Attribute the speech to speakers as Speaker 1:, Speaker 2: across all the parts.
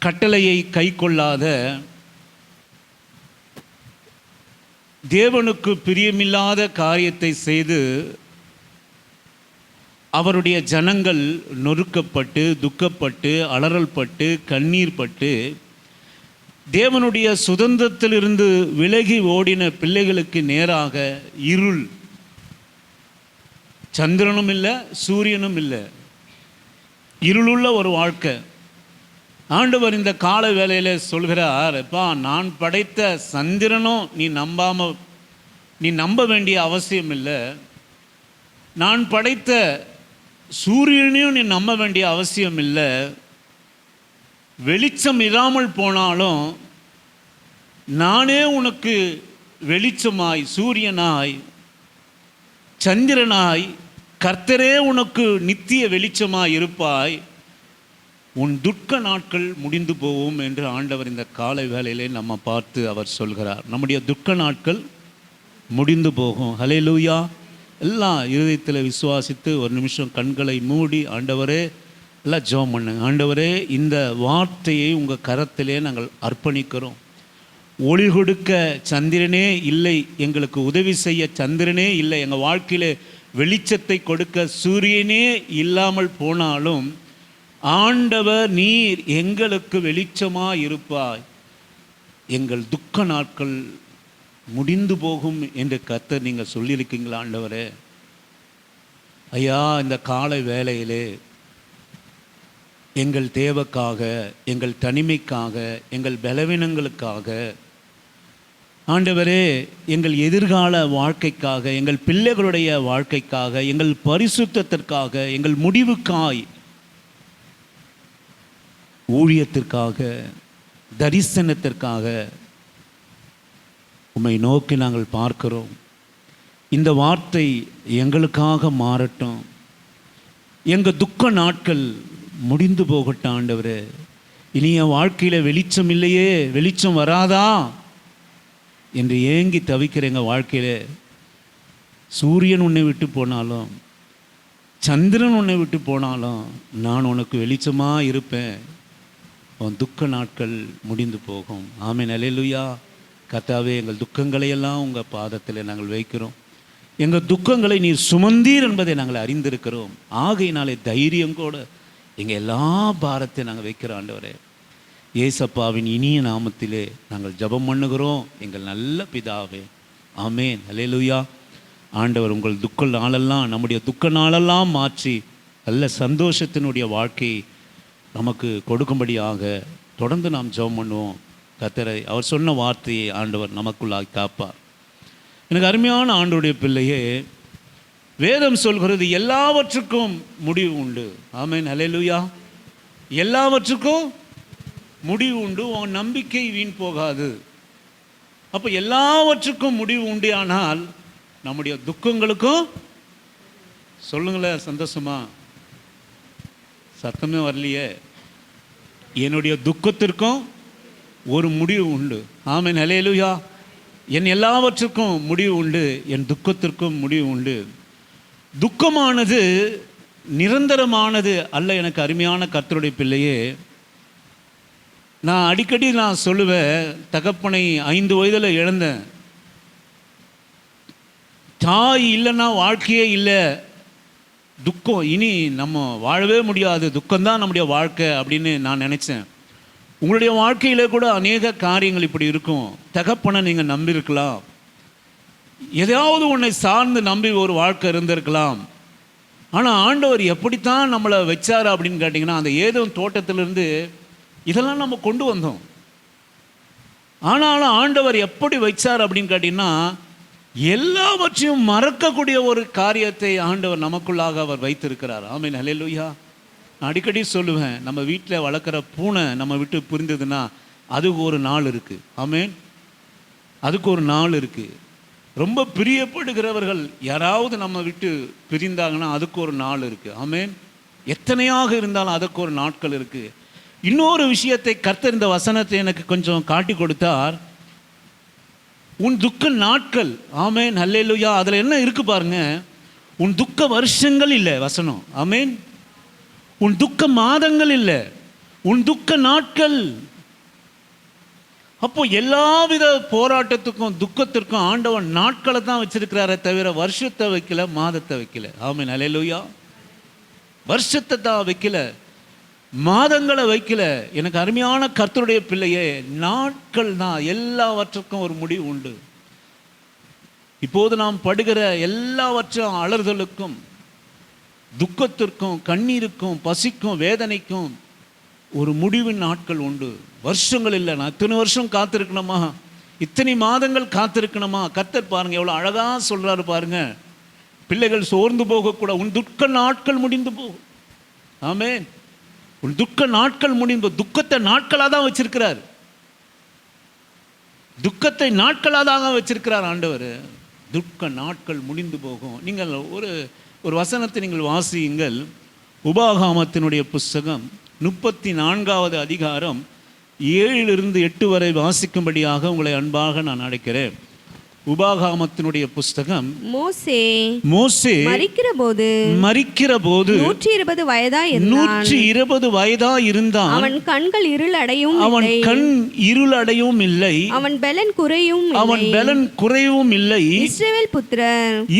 Speaker 1: கட்டளையை கைக்கொள்ளாத, தேவனுக்கு பிரியமில்லாத காரியத்தை செய்து அவருடைய ஜனங்கள் நொறுக்கப்பட்டு, துக்கப்பட்டு, அலறல் பட்டு, கண்ணீர் பட்டு, தேவனுடைய சுதந்திரத்திலிருந்து விலகி ஓடின பிள்ளைகளுக்கு நேராக இருள், சந்திரனும் இல்லை, சூரியனும் இல்லை, இருளுள்ள ஒரு வாழ்க்கை. ஆண்டவர் இந்த கால வேளையில் சொல்கிறார், எப்பா, நான் படைத்த சந்திரனும் நீ நம்ப வேண்டிய அவசியம் இல்லை, நான் படைத்த சூரியனையும் நீ நம்ப வேண்டிய அவசியம் இல்லை. வெளிச்சம் இல்லாமல் போனாலும் நானே உனக்கு வெளிச்சமாய், சூரியனாய், சந்திரனாய், கர்த்தரே உனக்கு நித்திய வெளிச்சமாய் இருப்பாய். உன் துக்க நாட்கள் முடிந்து போகும் என்று ஆண்டவர் இந்த காலை வேளையிலே நம்ம பார்த்து அவர் சொல்கிறார். நம்முடைய துக்க நாட்கள் முடிந்து போகும். ஹல்லேலூயா. எல்லாம் இருதயத்தில் விசுவாசித்து ஒரு நிமிஷம் கண்களை மூடி, ஆண்டவரே, எல்லாம் ஜெபம் பண்ணுங்க. ஆண்டவரே, இந்த வார்த்தையை உங்கள் கரத்திலே நாங்கள் அர்ப்பணிக்கிறோம். ஒளி கொடுக்க சந்திரனே இல்லை, எங்களுக்கு உதவி செய்ய சந்திரனே இல்லை, எங்கள் வாழ்க்கையில் வெளிச்சத்தை கொடுக்க சூரியனே இல்லாமல் போனாலும் ஆண்டவர் நீர் எங்களுக்கு வெளிச்சமாக இருப்பாய். எங்கள் துக்க நாட்கள் முடிந்து போகும் என்று கர்த்தர் நீங்கள் சொல்லியிருக்கீங்களா ஆண்டவரே? ஐயா, இந்த காலை வேளையிலே எங்கள் தேவைக்காக, எங்கள் தனிமைக்காக, எங்கள் பலவீனங்களுக்காக, ஆண்டவரே, எங்கள் எதிர்கால வாழ்க்கைக்காக, எங்கள் பிள்ளைகளுடைய வாழ்க்கைக்காக, எங்கள் பரிசுத்தத்திற்காக, எங்கள் முடிவுக்காய், ஊழியத்திற்காக, தரிசனத்திற்காக உம்மை நோக்கி நாங்கள் பார்க்கிறோம். இந்த வார்த்தை எங்களுக்காக மாறட்டும். எங்கள் துக்க நாட்கள் முடிந்து போகட்டும் ஆண்டவரே. இனி என் வாழ்க்கையில் வெளிச்சம் இல்லையே, வெளிச்சம் வராதா என்று ஏங்கி தவிக்கிற எங்கள் வாழ்க்கையில் சூரியன் உன்னை விட்டு போனாலும், சந்திரன் உன்னை விட்டு போனாலும் நான் உனக்கு வெளிச்சமாக இருப்பேன். உன் துக்க நாட்கள் முடிந்து போகும். ஆமென். அல்லேலூயா. கர்த்தாவே, எங்கள் துக்கங்களையெல்லாம் உங்கள் பாதத்தில் நாங்கள் வைக்கிறோம். எங்கள் துக்கங்களை நீர் சுமந்தீர் என்பதை நாங்கள் அறிந்திருக்கிறோம். ஆகையினாலே தைரியம் கூட எங்கள் எல்லா பாரத்தையும் நாங்கள் வைக்கிறோம் ஆண்டவரே. ஏசப்பாவின் இனிய நாமத்திலே நாங்கள் ஜெபம் பண்ணுகிறோம், எங்கள் நல்ல பிதாவே. ஆமென். அல்லேலூயா. ஆண்டவர் உங்கள் துக்க நாளெல்லாம், நம்முடைய துக்க நாளெல்லாம் மாற்றி நல்ல சந்தோஷத்தினுடைய வாழ்க்கையை நமக்கு கொடுக்கும்படியாக தொடர்ந்து நாம் ஜெபம் பண்ணுவோம். கர்த்தரை, அவர் சொன்ன வார்த்தையை ஆண்டவர் நமக்குள்ளாக காப்பார். எனக்கு அருமையான ஆண்டவருடைய பிள்ளையே, வேதம் சொல்கிறது எல்லாவற்றுக்கும் முடிவு உண்டு. ஆமென். அல்லேலூயா. எல்லாவற்றுக்கும் முடிவு உண்டு. உன் நம்பிக்கை வீண் போகாது. அப்போ எல்லாவற்றுக்கும் முடிவு உண்டு. ஆனால் நம்முடைய துக்கங்களுக்கும், சொல்லுங்களேன் சந்தோஷமா, சத்தமே வரலையே, என்னுடைய துக்கத்திற்கும் ஒரு முடிவு உண்டு. ஆமென். அல்லேலூயா. என் எல்லாவற்றுக்கும் முடிவு உண்டு, என் துக்கத்திற்கும் முடிவு உண்டு. துக்கமானது நிரந்தரமானது அல்ல. எனக்கு அருமையான கர்த்தருடைய பிள்ளையே, நான் அடிக்கடி சொல்லுவேன், தகப்பனை 5 வயதில் இழந்தேன். தாய் இல்லைன்னா வாழ்க்கையே இல்லை. துக்கம், இனி நம்ம வாழவே முடியாது, துக்கம்தான் நம்முடைய வாழ்க்கை அப்படின்னு நான் நினச்சேன். உங்களுடைய வாழ்க்கையில் கூட அநேக காரியங்கள் இப்படி இருக்கும். தகப்பனை நீங்கள் நம்பியிருக்கலாம், எதையாவது உன்னை சார்ந்து நம்பி ஒரு வாழ்க்கை இருந்திருக்கலாம். ஆனால் ஆண்டவர் எப்படித்தான் நம்மளை வச்சார் அப்படின்னு கேட்டிங்கன்னா, அந்த ஏதேன் தோட்டத்திலிருந்து இதெல்லாம் நம்ம கொண்டு வந்தோம். ஆனாலும் ஆண்டவர் எப்படி வச்சார் அப்படின்னு கேட்டிங்கன்னா, எல்லாவற்றையும் மறக்கக்கூடிய ஒரு காரியத்தை ஆண்டவர் நமக்குள்ளாக அவர் வைத்திருக்கிறார். ஆமென். அல்லேலூயா. நான் அடிக்கடி சொல்லுவேன், நம்ம வீட்டில் வளர்க்குற பூனை நம்ம விட்டு பிரிந்ததுன்னா அதுக்கு ஒரு நாள் இருக்குது. ஆமென். அதுக்கு ஒரு நாள் இருக்குது. ரொம்ப பிரியப்படுகிறவர்கள் யாராவது நம்ம விட்டு பிரிந்தாங்கன்னா அதுக்கு ஒரு நாள் இருக்குது. ஆமென். எத்தனையாக இருந்தாலும் அதுக்கு ஒரு நாட்கள் இருக்குது. இன்னொரு விஷயத்தை கர்த்தர் இந்த வசனத்தை எனக்கு கொஞ்சம் காட்டி கொடுத்தார். உன் துக்க நாட்கள், ஆமென். அல்லேலூயா. அதில் என்ன இருக்கு பாருங்க, உன் துக்க வருஷங்கள் இல்லை வசனம். ஆமென். உன் துக்க மாதங்கள் இல்லை, உன் துக்க நாட்கள். அப்போ எல்லாவித போராட்டத்துக்கும் துக்கத்திற்கும் ஆண்டவன் நாட்களை தான் வச்சிருக்கிறாரே தவிர வருஷத்தை வைக்கல, மாதத்தை வைக்கல. ஆமென், அல்லேலூயா. வருஷத்தை தான் வைக்கல, மாதங்களை வைக்கல. எனக்கு அருமையான கர்த்தருடைய பிள்ளையே, நாட்கள் தான். எல்லாவற்றுக்கும் ஒரு முடிவு உண்டு. இப்போது நாம் படுகிற எல்லாவற்றும் அலறுதலுக்கும் துக்கத்திற்கும் கண்ணீருக்கும் பசிக்கும் வேதனைக்கும் ஒரு முடிவின் நாட்கள் உண்டு. வருஷங்கள் இல்லை. நான் இத்தனை வருஷம் காத்திருக்கணுமா, இத்தனை மாதங்கள் காத்திருக்கணுமா? கர்த்தர் பாருங்க எவ்வளோ அழகா சொல்றாரு பாருங்க. பிள்ளைகள் சோர்ந்து போகக்கூட, உன் துக்க நாட்கள் முடிந்து போகும். ஆமென். உன் துக்க நாட்கள் முடிந்து, துக்கத்தை நாட்களாக தான் வச்சிருக்கிறார். துக்கத்தை நாட்களாக தான் வச்சிருக்கிறார் ஆண்டவர். துக்க நாட்கள் முடிந்து போகும். நீங்கள் ஒரு வசனத்தை நீங்கள் வாசியுங்கள். உபாகமத்தினுடைய புஸ்தகம் 34வது அதிகாரம் 7-8 வரை வாசிக்கும்படியாக உங்களை அன்பாக நான் அழைக்கிறேன். உபாகமத்தினுடைய புஸ்தகம். மோசே மரிக்கிற போது
Speaker 2: 120
Speaker 1: வயதாய் இருந்தான்.
Speaker 2: அவன் கண்கள்
Speaker 1: இருளடையும் இல்லை,
Speaker 2: அவன் பெலன் குறையும் இல்லை.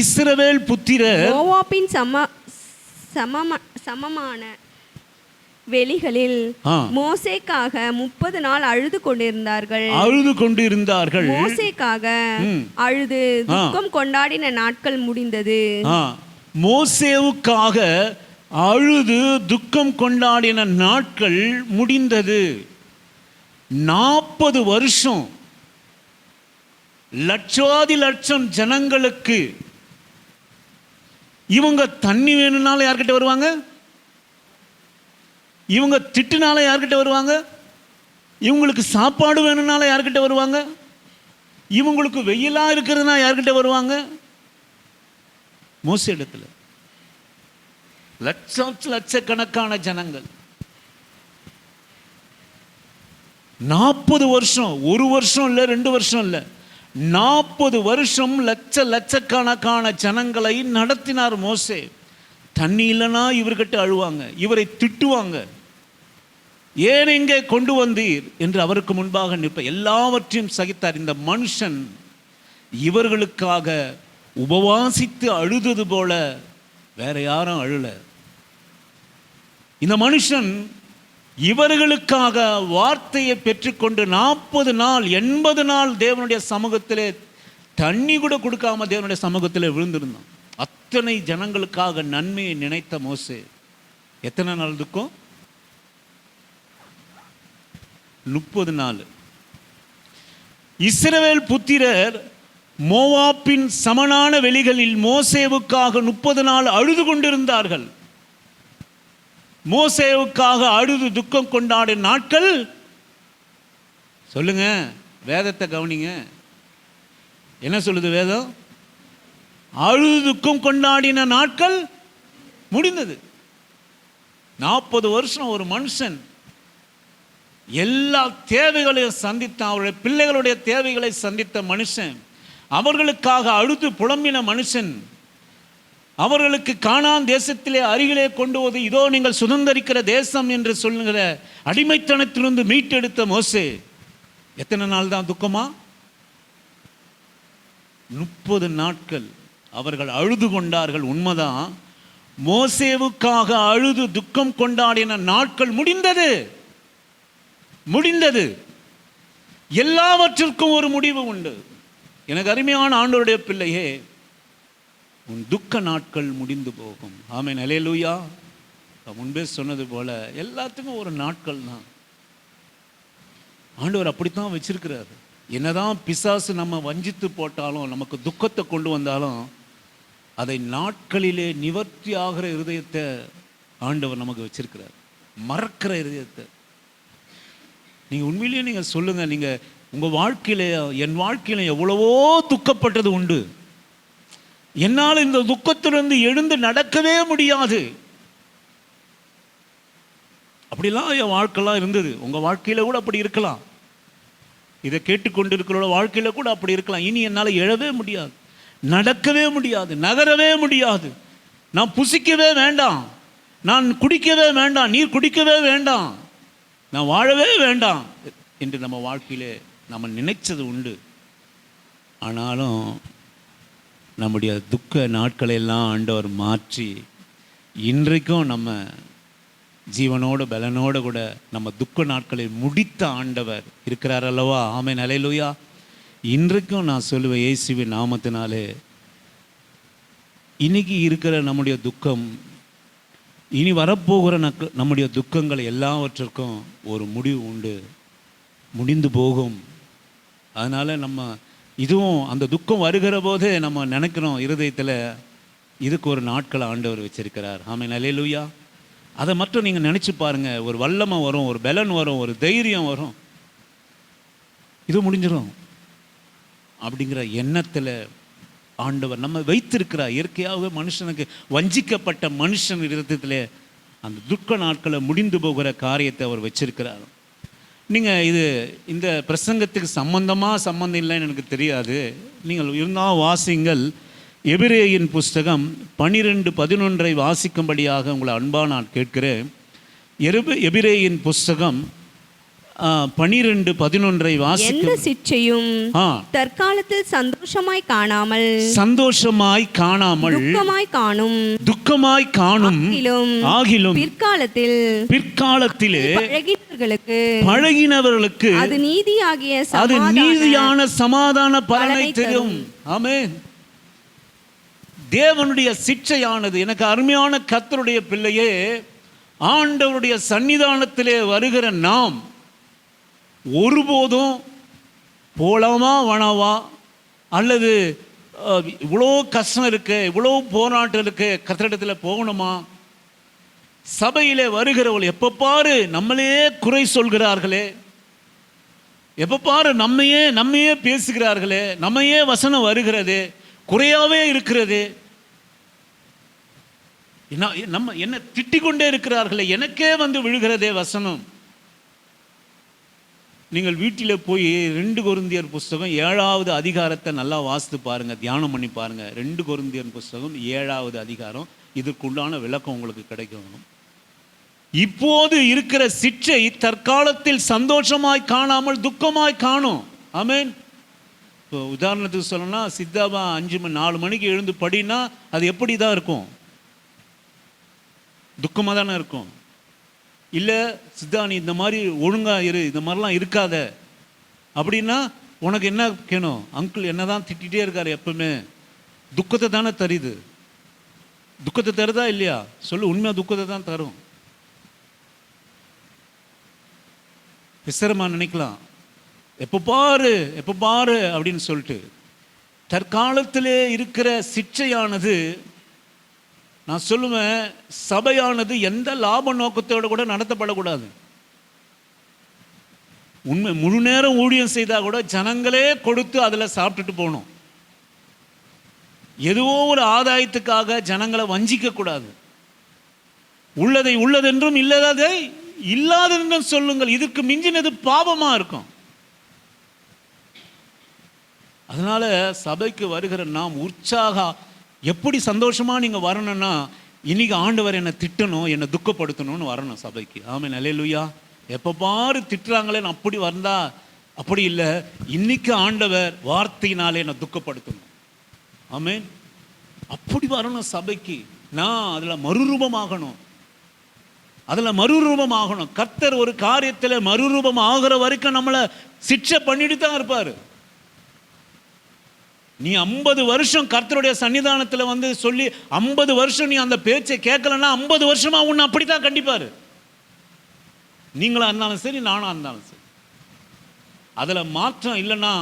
Speaker 1: இஸ்ரவேல் புத்திரர்
Speaker 2: மோவாபின் சமமான வெளிகளில் மோசேக்காக 30 நாள் அழுது கொண்டிருந்தார்கள். மோசேக்காக அழுது துக்கம் கொண்டாடின நாட்கள் முடிந்தது.
Speaker 1: மோசேவுக்காக அழுது துக்கம் கொண்டாடின நாட்கள் முடிந்தது. 40 வருஷம் லட்சாதி லட்சம் ஜனங்களுக்கு இவங்க தண்ணி வேணும்னாலும் யார்கிட்ட வருவாங்க? இவங்க திட்டுனால யார்கிட்ட வருவாங்க? இவங்களுக்கு சாப்பாடு வேணும்னால யார்கிட்ட வருவாங்க? இவங்களுக்கு வெயிலா இருக்கிறதுனா யார்கிட்ட வருவாங்க? மோசே இடத்துல லட்சக்கணக்கான ஜனங்கள். 40 வருஷம், ஒரு வருஷம் இல்லை, 2 வருஷம் இல்லை, 40 வருஷம் லட்சக்கணக்கான ஜனங்களை நடத்தினார் மோசே. தண்ணி இல்லைன்னா இவர்கிட்ட அழுவாங்க, இவரை திட்டுவாங்க. ஏன் இங்கே கொண்டு வந்தீர் என்று அவருக்கு முன்பாக நிற்ப எல்லாவற்றையும் சகித்தார். இந்த மனுஷன் இவர்களுக்காக உபவாசித்து அழுதது போல வேற யாரும் அழல. இந்த மனுஷன் இவர்களுக்காக வார்த்தையை பெற்றுக்கொண்டு 40 நாள் 80 நாள் தேவனுடைய சமூகத்திலே தண்ணி கூட கொடுக்காம தேவனுடைய சமூகத்திலே விழுந்திருந்தான். அத்தனை ஜனங்களுக்காக நன்மையை நினைத்த மோசே எத்தனை நாள் துக்கம்? 30 நாள். இஸ்ரவேல் புத்திரர் மோவாபின் சமனான வெளிகளில் மோசேவுக்காக 30 நாள் அழுது கொண்டிருந்தார்கள். மோசேவுக்காக அழுது துக்கம் கொண்டாடின நாட்கள். சொல்லுங்க, வேதத்தை கவனிங்க. என்ன சொல்லுது வேதம்? அழுது துக்கம் கொண்டாடின நாட்கள் முடிந்தது. 40 வருஷம் ஒரு மனுஷன் எல்லா தேவைகளையும் சந்தித்த, அவருடைய பிள்ளைகளுடைய தேவைகளை சந்தித்த மனுஷன், அவர்களுக்காக அழுது புலம்பின மனுஷன், அவர்களுக்கு கானான் தேசத்திலே அருகிலே கொண்டு வந்து இதோ நீங்கள் சுதந்திரிக்கிற தேசம் என்று சொல்லுகிற அடிமைத்தனத்திலிருந்து மீட்டெடுத்த மோசே எத்தனை நாள் தான் துக்கமா? 30 நாட்கள் அவர்கள் அழுது கொண்டார்கள். உண்மைதான், மோசேவுக்காக அழுது துக்கம் கொண்டாடின நாட்கள் முடிந்தது. எல்லாவற்றிற்கும் ஒரு முடிவு உண்டு. எனக்கு அருமையான ஆண்டவருடைய பிள்ளையே, உன் துக்க நாட்கள் முடிந்து போகும். ஆமென், அல்லேலூயா. முன்பே சொன்னது போல எல்லாத்துக்கும் ஒரு நாட்கள் தான். ஆண்டவர் அப்படித்தான் வச்சிருக்கிறார். என்னதான் பிசாசு நம்ம வஞ்சித்து போட்டாலும், நமக்கு துக்கத்தை கொண்டு வந்தாலும், அதை நாட்களிலே நிவர்த்தி ஆகிற இருதயத்தை ஆண்டவர் நமக்கு வச்சிருக்கிறார். மறக்கிற இருதயத்தை நீங்கள் உண்மையிலேயே நீங்கள் சொல்லுங்கள். நீங்கள் உங்கள் வாழ்க்கையில, என் வாழ்க்கையில எவ்வளவோ துக்கப்பட்டது உண்டு. என்னால் இந்த துக்கத்திலிருந்து எழுந்து நடக்கவே முடியாது. அப்படிலாம் என் வாழ்க்கைலாம் இருந்தது. உங்கள் வாழ்க்கையில் கூட அப்படி இருக்கலாம். இதை கேட்டுக்கொண்டிருக்கிறோட வாழ்க்கையில் கூட அப்படி இருக்கலாம். இனி என்னால் எழவே முடியாது, நடக்கவே முடியாது, நகரவே முடியாது. நான் புசிக்கவே வேண்டாம், நான் குடிக்கவே வேண்டாம், நீர் குடிக்கவே வேண்டாம். நான் வாழவே வேண்டாம் என்று நம்ம வாழ்க்கையிலே நம்ம நினைச்சது உண்டு. ஆனாலும் நம்முடைய துக்க நாட்களெல்லாம் ஆண்டவர் மாற்றி இன்றைக்கும் நம்ம ஜீவனோடு பலனோடு கூட நம்ம துக்க நாட்களை முடித்த ஆண்டவர் இருக்கிறார் அல்லவா? ஆமென், அல்லேலூயா. இன்றைக்கும் நான் சொல்லுவேன், இயேசுவின் நாமத்தினாலே இன்னைக்கு இருக்கிற நம்முடைய துக்கம், இனி வரப்போகிற நம்முடைய துக்கங்கள் எல்லாவற்றிற்கும் ஒரு முடிவு உண்டு, முடிந்து போகும். அதனால் நம்ம இதுவும் அந்த துக்கம் வருகிற போதே நம்ம நினைக்கிறோம் இருதயத்தில், இதுக்கு ஒரு நாட்களை ஆண்டவர் வச்சிருக்கிறார். ஆமென், அல்லேலூயா. அதை மட்டும் நீங்கள் நினச்சி பாருங்கள். ஒரு வல்லமை வரும், ஒரு பலன் வரும், ஒரு தைரியம் வரும், இது முடிஞ்சிடும் அப்படிங்கிற எண்ணத்தில் ஆண்டவர் நம்ம வைத்திருக்கிறார். இயற்கையாகவே மனுஷனுக்கு, வஞ்சிக்கப்பட்ட மனுஷன் இருதயத்தில் அந்த துக்க நாட்களை முடிந்து போகிற காரியத்தை அவர் வச்சிருக்கிறார். நீங்கள் இந்த பிரசங்கத்துக்கு சம்பந்தம் இல்லைன்னு எனக்கு தெரியாது. நீங்கள் இருந்தால் வாசிங்கள். எபிரேயின் புஸ்தகம் 12:11 வாசிக்கும்படியாக உங்களை அன்பாக நான் கேட்கிறேன். எபிரேயின் புஸ்தகம் 12:11 வாசிக்க.
Speaker 2: எந்த சிற்சையும் தற்காலத்தில் சந்தோஷமாய் காணாமல் துக்கமாய் காணும் ஆகிலும் பிற்காலத்திலே பழகினவர்களுக்கு அது நீதியான சமாதான பலனை தரும். ஆமென். தேவனுடைய சிற்சையானது, எனக்கு அருமையான கர்த்தருடைய பிள்ளையே, ஆண்டவருடைய சன்னிதானத்திலே வருகிற நாம் ஒருபோதும் போலாமா வேணாவா, அல்லது இவ்வளோ கஷ்டம் இருக்கு, இவ்வளோ போராட்டம் இருக்கு, கர்த்தரிடத்தில் போகணுமா? சபையிலே வருகிறவர்கள் எப்போ பாரு நம்மளே குறை சொல்கிறார்களே, எப்போ பாரு நம்மையே பேசுகிறார்களே, நம்மையே வசனம் வருகிறது, குறையாவே இருக்கிறது, என்ன திட்டிக் கொண்டே இருக்கிறார்களே, எனக்கே வந்து விழுகிறதே வசனம். நீங்கள் வீட்டில் போய் 2 கொரிந்தியர் புஸ்தகம் 7வது அதிகாரத்தை நல்லா வாசித்து பாருங்க, தியானம் பண்ணி பாருங்க. 2 கொரிந்தியர் புஸ்தகம் 7வது அதிகாரம், இதுக்குள்ளான விளக்கம் உங்களுக்கு கிடைக்கும். இப்போது இருக்கிற சிற்சை தற்காலத்தில் சந்தோஷமாய் காணாமல் துக்கமாய் காணும். ஆமென். இப்போ உதாரணத்துக்கு சொல்லணும்னா, சித்தாபா 4 மணிக்கு எழுந்து படினா அது எப்படி தான் இருக்கும்? துக்கமாக தானே இருக்கும். இல்லை சித்தா நீ இந்த மாதிரி ஒழுங்காக இரு, இந்த மாதிரிலாம் இருக்காத அப்படின்னா உனக்கு என்ன கேணும்? அங்கிள் என்ன தான் திட்டிகிட்டே இருக்காரு எப்பவுமே, துக்கத்தை தானே தருது. துக்கத்தை தருதா இல்லையா? சொல்லு, உண்மையாக துக்கத்தை தான் தரும். விசரமா நினைக்கலாம், எப்போ பாரு அப்படின்னு சொல்லிட்டு. தற்காலத்திலே இருக்கிற சிற்சையானது, நான் சொல்லுவேன், சபையானது எந்த லாப நோக்கத்தோடு கூட நடத்தப்படக்கூடாது. உண்மை, முழு நேரம் ஊழியம் செய்தால் கூட ஜனங்களே கொடுத்து அதில் சாப்பிட்டுட்டு போகணும். ஏதோ ஒரு ஆதாயத்துக்காக ஜனங்களை வஞ்சிக்கக்கூடாது. உள்ளதை உள்ளதென்றும் இல்லாததை இல்லாதென்றும் சொல்லுங்கள், இதுக்கு மிஞ்சினது பாவமாக இருக்கும். அதனால சபைக்கு வருகிற நாம் எப்படி சந்தோஷமாக நீங்கள் வரணும்னா, இன்னைக்கு ஆண்டவர் என்னை திட்டணும், என்னை துக்கப்படுத்தணும்னு வரணும் சபைக்கு. ஆமென், அல்லேலூயா. எப்போ பாரு திட்டுறாங்களேன்னு அப்படி வந்தா அப்படி இல்லை. இன்னைக்கு ஆண்டவர் வார்த்தையினாலே என்னை துக்கப்படுத்தணும். ஆமென். அப்படி வரணும் சபைக்கு. நான் அதில் மறுரூபமாகணும். கர்த்தர் ஒரு காரியத்தில் மறுரூபம் ஆகிற வரைக்கும் நம்மளை சிக்ஷை பண்ணிட்டு தான் இருப்பார். நீ 50 வருஷம் கர்த்தருடைய சன்னிதானத்தில் வந்து சொல்லி 50 வருஷம் நீ அந்த பேச்சை கேட்கலன்னா 50 வருஷமா உன்னை அப்படித்தான் கண்டிப்பாரு. நீங்களா இருந்தாலும் சரி, நானா இருந்தாலும் சரி. அதில் மாற்றம் இல்லைன்னா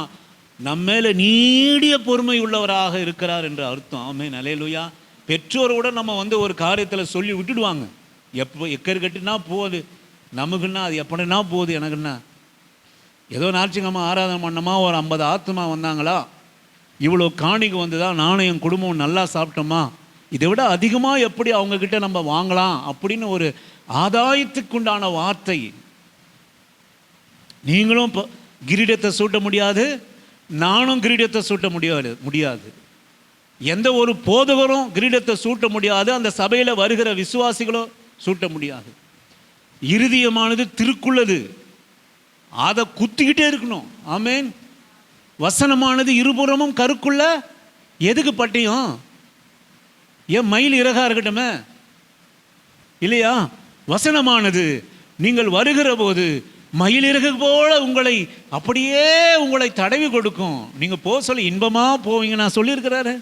Speaker 2: நம்ம மேலே நீடிய பொறுமை உள்ளவராக இருக்கிறார் என்று அர்த்தம். ஆமென், அல்லேலூயா. பெற்றோரோட நம்ம வந்து ஒரு காரியத்தில் சொல்லி விட்டுடுவாங்க. எப்போ எக்கர் கட்டினா போகுது, நமக்குன்னா அது எப்படின்னா போகுது, எனக்குன்னா ஏதோ ஞாயிற்றுக்கிழமை ஆராதனை பண்ணோமா, ஒரு 50 ஆத்மா வந்தாங்களா, இவ்வளோ காணிக்கு வந்துதா, நானும் என் குடும்பம் நல்லா சாப்பிட்டோமா, இதை விட அதிகமாக எப்படி அவங்கக்கிட்ட நம்ம வாங்கலாம் அப்படின்னு ஒரு ஆதாயத்துக்குண்டான வார்த்தை. நீங்களும் கிரீடத்தை சூட்ட முடியாது, நானும் கிரீடத்தை சூட்ட முடியாது. எந்த ஒரு போதகரும் கிரீடத்தை சூட்ட முடியாது, அந்த சபையில் வருகிற விசுவாசிகளும் சூட்ட முடியாது. இருதயமானது திருக்குள்ளது, அதை குத்திக்கிட்டே இருக்கணும். ஆமேன். வசனமானது இருபுறமும் கருக்குள்ள. எதுக்கு பட்டயம்? ஏன் மயில் இறகா இருக்கட்டுமே இல்லையா? வசனமானது நீங்கள் வருகிற போது மயில் இறகு போல உங்களை அப்படியே உங்களை தடவி கொடுக்கும். நீங்க போக சொல்ல இன்பமா போவீங்க. நான் சொல்லியிருக்கிறாரு,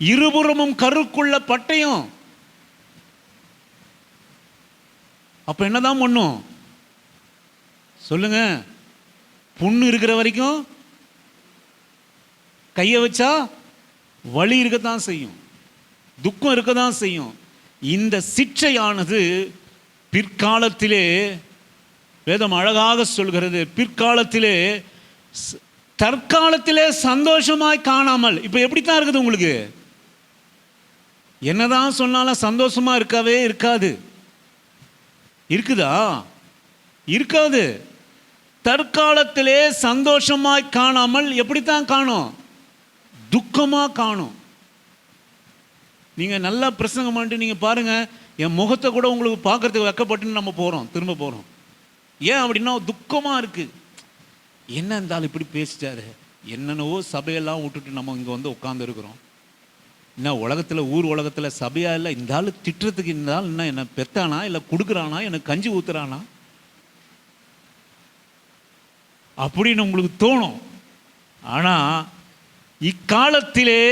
Speaker 2: இருபுறமும் கருக்குள்ள பட்டயம். அப்ப என்னதான் பண்ணும் சொல்லுங்க? புண்ணு இருக்கிற வரைக்கும் கையை வச்சா வலி இருக்கத்தான் செய்யும், துக்கம் இருக்கத்தான் செய்யும். இந்த சிற்றையானது பிற்காலத்திலே வேதம் அழகாக சொல்கிறது, பிற்காலத்திலே தற்காலத்திலே சந்தோஷமாய் காணாமல். இப்ப எப்படித்தான் இருக்குது உங்களுக்கு? என்னதான் சொன்னாலும் சந்தோஷமா இருக்கவே இருக்காது. இருக்குதா? இருக்காது. தற்காலத்திலே சந்தோஷமாய் காணாமல் எப்படித்தான் காணும்? துக்கமா காணும். நீங்க நல்லா பிரசங்கம் பண்ணிட்டு நீங்க பாருங்க, என் முகத்தை கூட உங்களுக்கு பார்க்கறதுக்கு வெக்கப்பட்டு நம்ம போறோம், திரும்ப போறோம். ஏன் அப்படின்னா துக்கமா இருக்கு. என்ன இருந்தாலும் இப்படி பேசிட்டாரு, என்னென்னவோ சபையெல்லாம் விட்டுட்டு நம்ம இங்க வந்து உட்கார்ந்து இருக்கிறோம். என்ன உலகத்துல, ஊர் உலகத்துல சபையா இல்லை, இந்த ஆள் திட்டுறதுக்கு இந்த ஆள் என்ன என்ன பெத்தானா இல்லை கொடுக்குறானா, எனக்கு கஞ்சி ஊத்துறானா அப்படின்னு உங்களுக்கு தோணும். ஆனா இக்காலத்திலே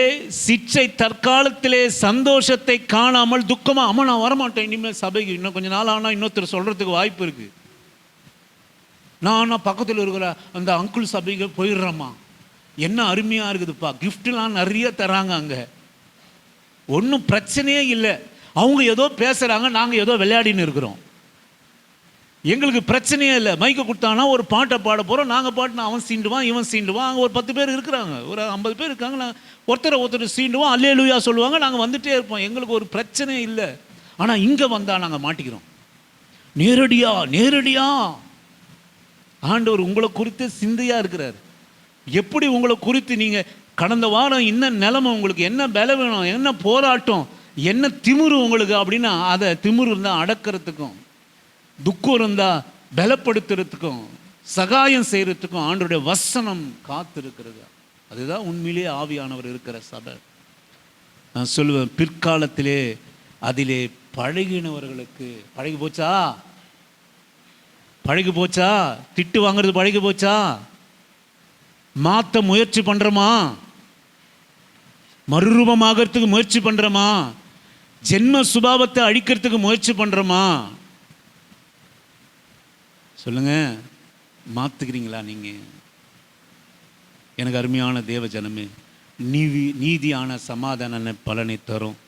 Speaker 2: சிற்றை, தற்காலத்திலே சந்தோஷத்தை காணாமல் துக்கமா, அம்மா நான் வரமாட்டேன் இனிமேல் சபைக்கு, இன்னும் கொஞ்சம் நாள் ஆனால் இன்னொருத்தர் சொல்றதுக்கு வாய்ப்பு இருக்கு. நான் பக்கத்தில் இருக்கிற அந்த அங்குள் சபைக்கு போயிடுறேம்மா, என்ன அருமையா இருக்குதுப்பா, கிஃப்ட்லாம் நிறைய தராங்க, அங்க ஒன்றும் பிரச்சனையே இல்லை. அவங்க ஏதோ பேசுறாங்க, நாங்கள் ஏதோ விளையாடின்னு இருக்கிறோம். எங்களுக்கு பிரச்சனையே இல்லை. மைக்க கொடுத்தானா ஒரு பாட்டை பாட போகிறோம், நாங்கள் பாட்டுனா அவன் சீண்டுவான் இவன் சீண்டுவான். அங்கே ஒரு 10 பேர் இருக்கிறாங்க, ஒரு 50 பேர் இருக்காங்க. நான் ஒருத்தர் சீண்டுவோம், அல்லேலூயா சொல்லுவாங்க, நாங்கள் வந்துட்டே இருப்போம். எங்களுக்கு ஒரு பிரச்சனை இல்லை. ஆனால் இங்கே வந்தால் நாங்கள் மாட்டிக்கிறோம். நேரடியா ஆண்டவர் உங்களை குறித்து சிந்தையாக இருக்கிறார். எப்படி உங்களை குறித்து நீங்கள் கடந்த வாரம் என்ன நிலைமை, உங்களுக்கு என்ன பலம் வேணும், என்ன போராட்டம், என்ன திமிரு உங்களுக்கு அப்படின்னா, அதை திமிரு இருந்தால் அடக்கிறதுக்கும், துக்கம் இருந்தால் பலப்படுத்துறதுக்கும், சகாயம் செய்யறதுக்கும் ஆண்டவருடைய வசனம் காத்திருக்கிறது. அதுதான் உண்மையிலே ஆவியானவர் இருக்கிற சபை. நான் சொல்லுவேன், பிற்காலத்திலே அதிலே பழகினவர்களுக்கு பழகி போச்சா, திட்டு வாங்குறது பழகி போச்சா, மாற்ற முயற்சி பண்றோமா, மறுரூபமாகறதுக்கு முயற்சி பண்றோமா, ஜென்ம சுபாவத்தை அழிக்கிறதுக்கு முயற்சி பண்றோமா? சொல்லுங்க, மாத்துக்கிறீங்களா நீங்க? எனக்கு அருமையான தேவ ஜனமே, நீதியான சமாதான பலனை தரும்.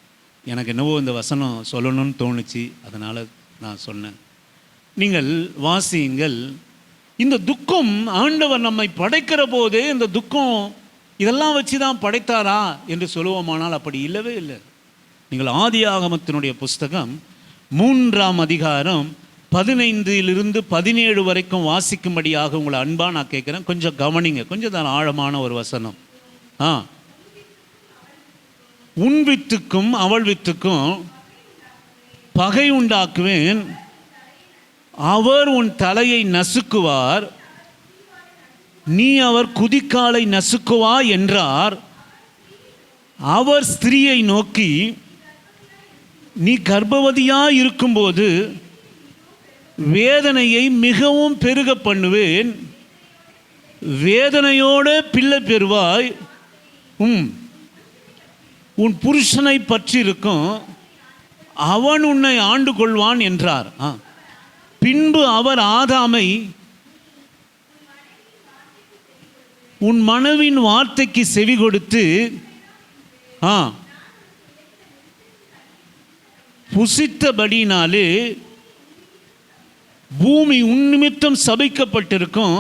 Speaker 2: எனக்கு என்னவோ இந்த வசனம் சொல்லணும்னு தோணுச்சு, அதனால நான் சொன்னேன். நீங்கள் வாசியுங்கள். இந்த துக்கம் ஆண்டவர் நம்மை படைக்கிற போது இந்த துக்கம் இதெல்லாம் வச்சு தான் படைத்தாரா என்று சொல்லுவோமானால் அப்படி இல்லவே இல்லை. நீங்கள் ஆதியாகமத்தினுடைய புஸ்தகம் 3ஆம் அதிகாரம் 15 17 வரைக்கும் வாசிக்கும்படியாக உங்களை அன்பா நான் கேட்குறேன். கொஞ்சம் கவனிங்க, கொஞ்சம் தான் ஆழமான ஒரு வசனம். உன் வித்துக்கும் அவள் வித்துக்கும் பகை உண்டாக்குவேன், அவர் உன் தலையை நசுக்குவார், நீ அவர் குதிக்காலை நசுக்குவா என்றார். அவர் ஸ்திரீயை நோக்கி, நீ கர்ப்பவதியாய் இருக்கும்போது வேதனையை மிகவும் பெருக பண்ணுவேன், வேதனையோடு பிள்ளை பெறுவாய், உன் புருஷனை பற்றி இருக்கும், அவன் உன்னை ஆண்டு கொள்வான் என்றார். பின்பு அவர் ஆதாமை, உன் மனைவின் வார்த்தைக்கு செவி கொடுத்து புசித்தபடினாலே பூமி உன் நிமித்தம் சபிக்கப்பட்டிருக்கும்,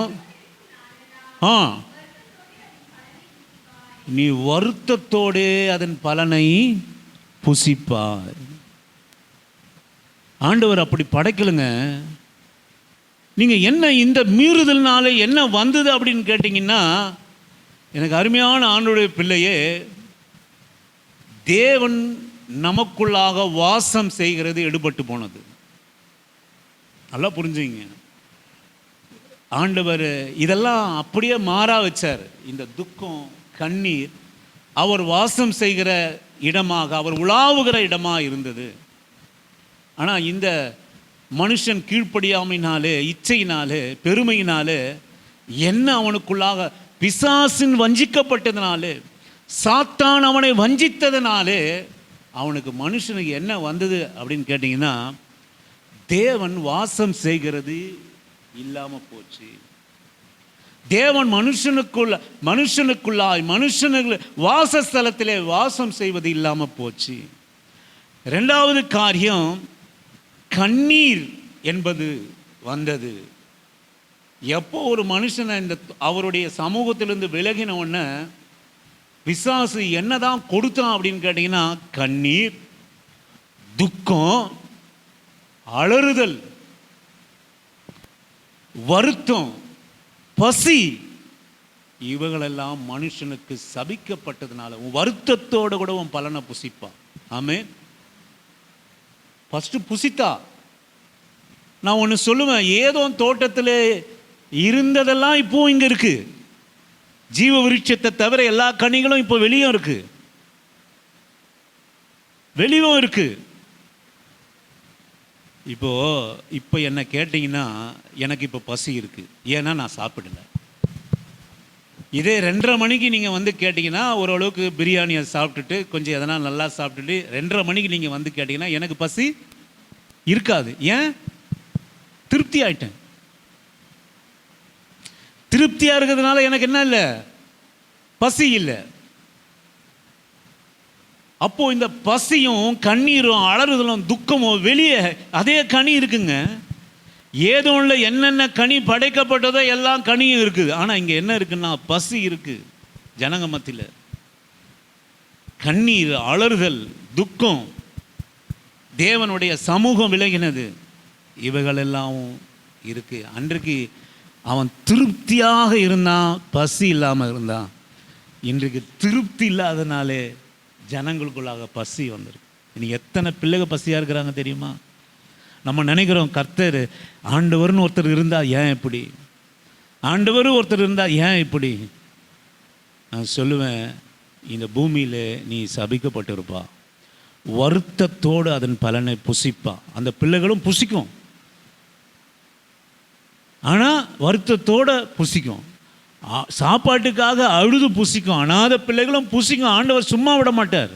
Speaker 2: நீ வருத்தத்தோடே அதன் பலனை புசிப்பாய். ஆண்டவர் அப்படி படைக்கலுங்க. நீங்க என்ன இந்த மீறுதல்னால என்ன வந்தது அப்படின்னு கேட்டீங்கன்னா, எனக்கு அருமையான ஆண்டவருடைய பிள்ளையே, தேவன் நமக்குள்ளாக வாசம் செய்கிறது எடுபட்டு போனது. நல்லா புரிஞ்சுங்க. ஆண்டவர் இதெல்லாம் அப்படியே மாறா வச்சார். இந்த துக்கம், கண்ணீர் அவர் வாசம் செய்கிற இடமாக, அவர் உலாவுகிற இடமாக இருந்தது. ஆனால் இந்த மனுஷன் கீழ்ப்படியாமையினாலே, இச்சையினாலே, பெருமையினாலே, என்ன அவனுக்குள்ளாக பிசாசின் வஞ்சிக்கப்பட்டதுனாலே, சாத்தான் அவனை வஞ்சித்ததுனாலே அவனுக்கு மனுஷனுக்கு என்ன வந்தது அப்படின்னு கேட்டிங்கன்னா, தேவன் வாசம் செய்கிறது இல்லாமல் போச்சு. தேவன் மனுஷனுக்குள்ளாய் மனுஷனுக்கு வாசஸ்தலத்திலே வாசம் செய்வது இல்லாமல் போச்சு. ரெண்டாவது காரியம், கண்ணீர் என்பது வந்தது. எப்போ ஒரு மனுஷனை இந்த அவருடைய சமூகத்திலிருந்து விலகினவுடனே பிசாசு என்னதான் கொடுத்தான் அப்படின்னு கேட்டிங்கன்னா, கண்ணீர், துக்கம், அலறுதல், வருத்தம், பசி, இவைகளெல்லாம் மனுஷனுக்கு சபிக்கப்பட்டதுனால வருத்தத்தோடு கூட உன் பலனை புசிப்பான். ஆமென். ஃபஸ்ட்டு புசித்தா. நான் ஒன்று சொல்லுவேன், ஏதோ தோட்டத்தில் இருந்ததெல்லாம் இப்போ இங்கே இருக்கு. ஜீவ விருட்சத்தை தவிர எல்லா கனிகளும் இப்போ வெளியும் இருக்கு, வெளியும் இருக்கு. இப்போ என்ன கேட்டிங்கன்னா, எனக்கு இப்போ பசி இருக்கு, ஏன்னா நான் சாப்பிடல. இதே 2:30 மணிக்கு நீங்கள் வந்து கேட்டிங்கன்னா, ஓரளவுக்கு பிரியாணியை சாப்பிட்டுட்டு கொஞ்சம் எதனா நல்லா சாப்பிட்டுட்டு 2:30 மணிக்கு நீங்கள் வந்து கேட்டிங்கன்னா எனக்கு பசி இருக்காது. ஏன்? திருப்தி ஆயிட்டேன். திருப்தியாக இருக்கிறதுனால எனக்கு என்ன இல்லை, பசி இல்லை. அப்போ இந்த பசியும் கண்ணீரும் அலறுதலும் துக்கமும் வெளியே அதே கனி இருக்குங்க. ஏதோ இல்லை, என்னென்ன கனி படைக்கப்பட்டதோ எல்லாம் கனியும் இருக்குது. ஆனால் இங்கே என்ன இருக்குன்னா, பசி இருக்குது. ஜனங்க மத்தியில் கண்ணீர், அலறுதல், துக்கம், தேவனுடைய சமூகம் விலகினது, இவைகளெல்லாம் இருக்கு. அன்றைக்கு அவன் திருப்தியாக இருந்தான், பசி இல்லாமல் இருந்தான். இன்றைக்கு திருப்தி இல்லாதனாலே ஜனங்களுக்குள்ளாக பசி வந்துருக்கு. இன்னைக்கு எத்தனை பிள்ளைகள் பசியாக இருக்கிறாங்க தெரியுமா? நம்ம நினைக்கிறோம், கர்த்தர் ஆண்டவர்னு ஒருத்தர் இருந்தால் ஏன் இப்படி, ஆண்டவர் ஒருத்தர் இருந்தால் ஏன் இப்படி. நான் சொல்லுவேன், இந்த பூமியில் நீ சபிக்கப்பட்டிருப்பா, வருத்தத்தோடு அதன் பலனை புசிப்பா. அந்த பிள்ளைகளும் புசிக்கும், ஆனால் வருத்தத்தோடு புசிக்கும். சாப்பாட்டுக்காக அழுது புசிக்கும். அனாத பிள்ளைகளும் புசிக்கும். ஆண்டவர் சும்மா விட மாட்டார்,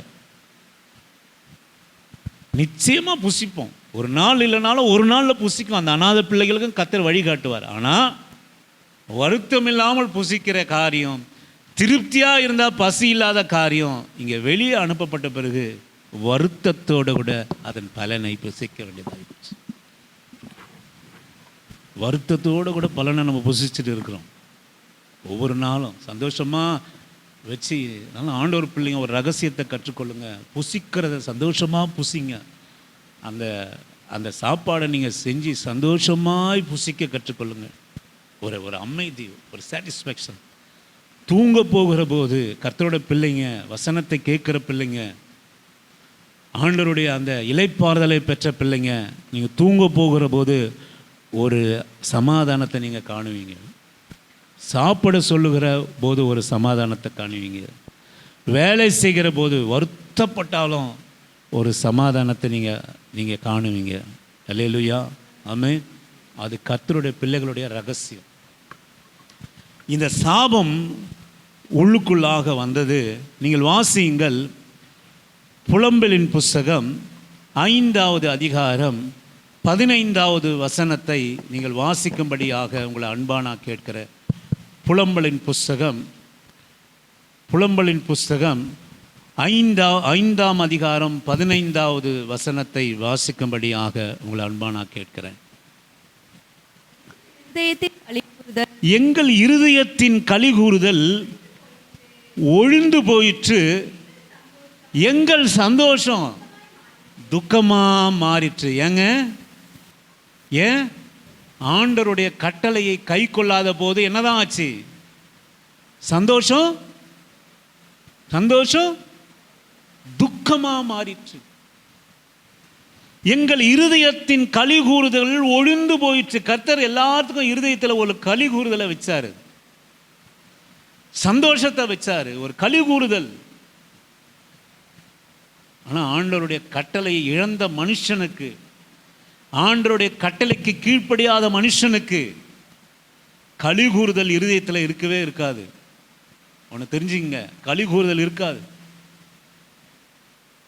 Speaker 2: நிச்சயமாக புசிப்போம். ஒரு நாள் இல்லைனாலும் ஒரு நாளில் புசிக்கும். அந்த அனாத பிள்ளைகளுக்கும் கர்த்தர் வழி காட்டுவார். ஆனால் வருத்தம் இல்லாமல் புசிக்கிற காரியம், திருப்தியாக இருந்தால் பசி இல்லாத காரியம், இங்கே வெளியே அனுப்பப்பட்ட பிறகு வருத்தத்தோடு கூட அதன் பலனை புசிக்க வேண்டியதாகிடுச்சு. வருத்தத்தோடு கூட பலனை நம்ம புசிச்சுட்டு இருக்கிறோம். ஒவ்வொரு நாளும் சந்தோஷமாக வச்சு நல்லா ஆண்டவர் பிள்ளைங்க ஒரு ரகசியத்தை கற்றுக்கொள்ளுங்க. புசிக்கிறத சந்தோஷமாக புசிங்க. அந்த அந்த சாப்பாடை நீங்கள் செஞ்சு சந்தோஷமாய் புசிக்க கற்றுக்கொள்ளுங்க. ஒரு அமைதி, ஒரு சாட்டிஸ்ஃபேக்ஷன். தூங்க போகிற போது கர்த்தரோட பிள்ளைங்க, வசனத்தை கேட்குற பிள்ளைங்க, ஆண்டவருடைய அந்த இளைப்பாறுதலை பெற்ற பிள்ளைங்க, நீங்கள் தூங்க போகிற போது ஒரு சமாதானத்தை நீங்கள் காணுவீங்க. சாப்பிட சொல்லுகிற போது ஒரு சமாதானத்தை காணுவீங்க. வேலை செய்கிற போது வருத்தப்பட்டாலும் ஒரு சமாதானத்தை நீங்கள் காணுவீங்க. அல்லேலூயா, ஆமென். அது கர்த்தருடைய பிள்ளைகளுடைய ரகசியம். இந்த சாபம் உள்ளுக்குள்ளாக வந்தது. நீங்கள் வாசியுங்கள், புலம்பலின் புஸ்தகம் 5வது அதிகாரம் 15வது வசனத்தை நீங்கள் வாசிக்கும்படியாக உங்களை அன்பானா கேட்கிற. புலம்பலின் புஸ்தகம் 5ஆம் அதிகாரம் 15வது வசனத்தை வாசிக்கும்படியாக உங்களை அன்பானா கேட்கிறேன். எங்கள் இருதயத்தின் கலிகூறுதல் ஒழிந்து போயிற்று, எங்கள் சந்தோஷம் துக்கமா மாறிற்று. ஏன்? ஆண்டவருடைய கட்டளையை கை கொள்ளாத போது என்னதான் ஆச்சு? சந்தோஷம் துக்கமா மாறிற்று. எங்கள் இருதயத்தின் களி கூறுதல் ஒழிந்து போயிடுச்சு. கர்த்தர் எல்லாத்துக்கும் இருதயத்தில் ஒரு களி கூறுதலை வச்சாரு, சந்தோஷத்தை வச்சாரு, ஒரு களி கூறுதல். ஆனால் ஆண்டவருடைய கட்டளையை இழந்த மனுஷனுக்கு, ஆண்டவருடைய கட்டளைக்கு கீழ்ப்படியாத மனுஷனுக்கு களி கூறுதல் இருதயத்தில் இருக்கவே இருக்காது. ஒன்று தெரிஞ்சுங்க, களி கூறுதல் இருக்காது.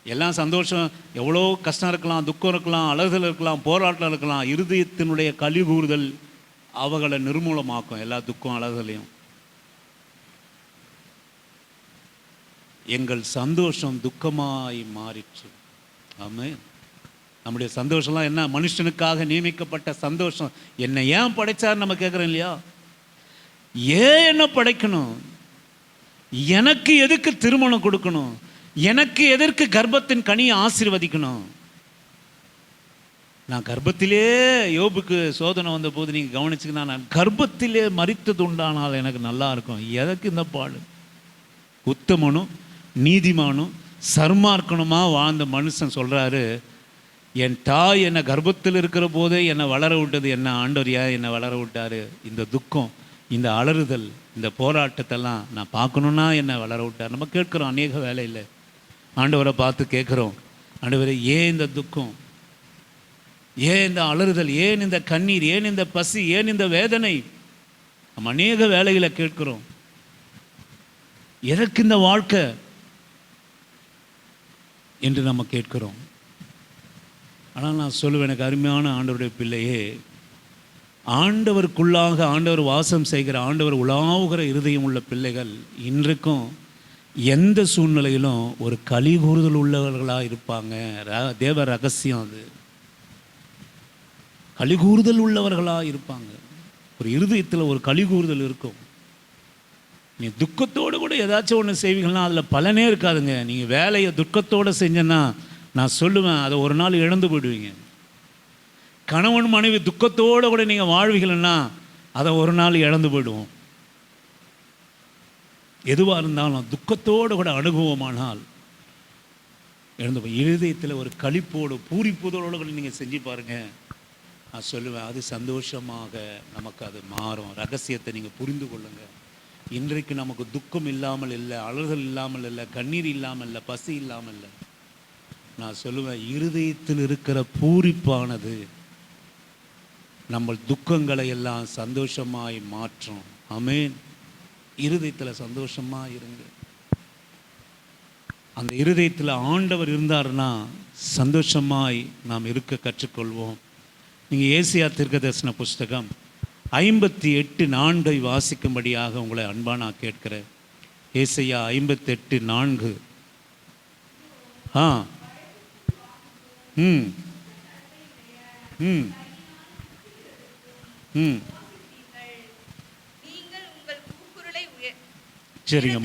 Speaker 2: எல்லாம் சந்தோஷம், எவ்வளோ கஷ்டம் இருக்கலாம், துக்கம் இருக்கலாம், அழுதல் இருக்கலாம், போராட்டம் இருக்கலாம், இருதயத்தினுடைய களி கூறுதல் அவங்களை நிர்மூலமாக்கும் எல்லா துக்கம் அழுதலையும். எங்கள் சந்தோஷம் துக்கமாய் மாறிற்று. ஆமென். நம்முடைய சந்தோஷம்லாம் என்ன? மனுஷனுக்காக நியமிக்கப்பட்ட சந்தோஷம். என்னை ஏன் படைச்சார் நம்ம கேட்குறோம் இல்லையா? ஏன் என்ன படைக்கணும்? எனக்கு எதுக்கு திருமணம் கொடுக்கணும்? எனக்கு எதற்கு கர்ப்பத்தின் கனியை ஆசீர்வதிக்கணும்? நான் கர்ப்பத்திலே, யோபுக்கு சோதனை வந்த போது நீங்கள் கவனிச்சுங்கன்னா, நான் கர்ப்பத்திலே மரித்தது உண்டானால் எனக்கு நல்லா இருக்கும். எதற்கு இந்த பாடு? உத்தமனும் நீதிமானும் சர்மார்க்கணுமாக வாழ்ந்த மனுஷன் சொல்கிறாரு, என் தாய் என்னை கர்ப்பத்தில் இருக்கிற போதே என்னை வளர விட்டது என்ன ஆண்டவர் ஏன் என்னை வளர விட்டார்? இந்த துக்கம், இந்த அலறுதல், இந்த போராட்டத்தெல்லாம் நான் பார்க்கணுன்னா என்னை வளர விட்டார். நம்ம கேட்குறோம் அநேக வேலையில், ஆண்டவரை பார்த்து கேட்குறோம், ஆண்டவரை ஏன் இந்த துக்கம், ஏன் இந்த அலறுதல், ஏன் இந்த கண்ணீர், ஏன் இந்த பசி, ஏன் இந்த வேதனை? நம்ம அநேக வேலைகளை கேட்குறோம். எதற்கு இந்த வாழ்க்கை என்று நம்ம கேட்கிறோம். ஆனால் நான் சொல்லுவேன், எனக்கு அருமையான ஆண்டவருடைய பிள்ளையே, ஆண்டவருக்குள்ளாக ஆண்டவர் வாசம் செய்கிற, ஆண்டவர் உலாவுகிற இருதயம் உள்ள பிள்ளைகள் இன்றைக்கும் எந்த சூழ்நிலையிலும் ஒரு களி கூறுதல் உள்ளவர்களாக இருப்பாங்க. தேவ ரகசியம் அது. களி கூறுதல் உள்ளவர்களாக இருப்பாங்க. ஒரு இருதயத்தில் ஒரு களி கூறுதல் இருக்கும். நீ துக்கத்தோடு கூட ஏதாச்சும் ஒன்று செய்வீங்கன்னா அதில் பலனே இருக்காதுங்க. நீங்கள் வேலையை துக்கத்தோடு செஞ்சேன்னா நான் சொல்லுவேன், அதை ஒரு நாள் இழந்து போயிடுவீங்க. கணவன் மனைவி துக்கத்தோடு கூட நீங்கள் வாழ்வீங்கன்னா அதை ஒரு நாள் இழந்து போயிடுவோம். எதுவாக இருந்தாலும் துக்கத்தோடு கூட அனுபவமானால் இழந்து போய், இருதயத்தில் ஒரு களிப்போடு பூரிப்புதலோடு கூட நீங்கள் செஞ்சு பாருங்கள். நான் சொல்லுவேன், அது சந்தோஷமாக நமக்கு அது மாறும். ரகசியத்தை நீங்கள் புரிந்து கொள்ளுங்கள். இன்றைக்கு நமக்கு துக்கம் இல்லாமல் இல்லை, அழுதல் இல்லாமல் இல்லை, கண்ணீர் இல்லாமல் இல்லை, பசி இல்லாமல் இல்லை. நான் சொல்லுவேன், இருதயத்தில் இருக்கிற பூரிப்பானது நம்ம துக்கங்களை எல்லாம் சந்தோஷமாய் மாற்றும். ஆமென். இருதயத்தில் சந்தோஷமாக இருங்க. அந்த இருதயத்தில் ஆண்டவர் இருந்தார்னா சந்தோஷமாய் நாம் இருக்க கற்றுக்கொள்வோம். நீங்கள் ஏசியா தீர்க்கதரிசன புஸ்தகம் 58:4 வாசிக்கும்படியாக உங்களை அன்பா நான் கேட்கிறேன். ஏசாயா 58:4. ம் ம் ம் சரிங்க,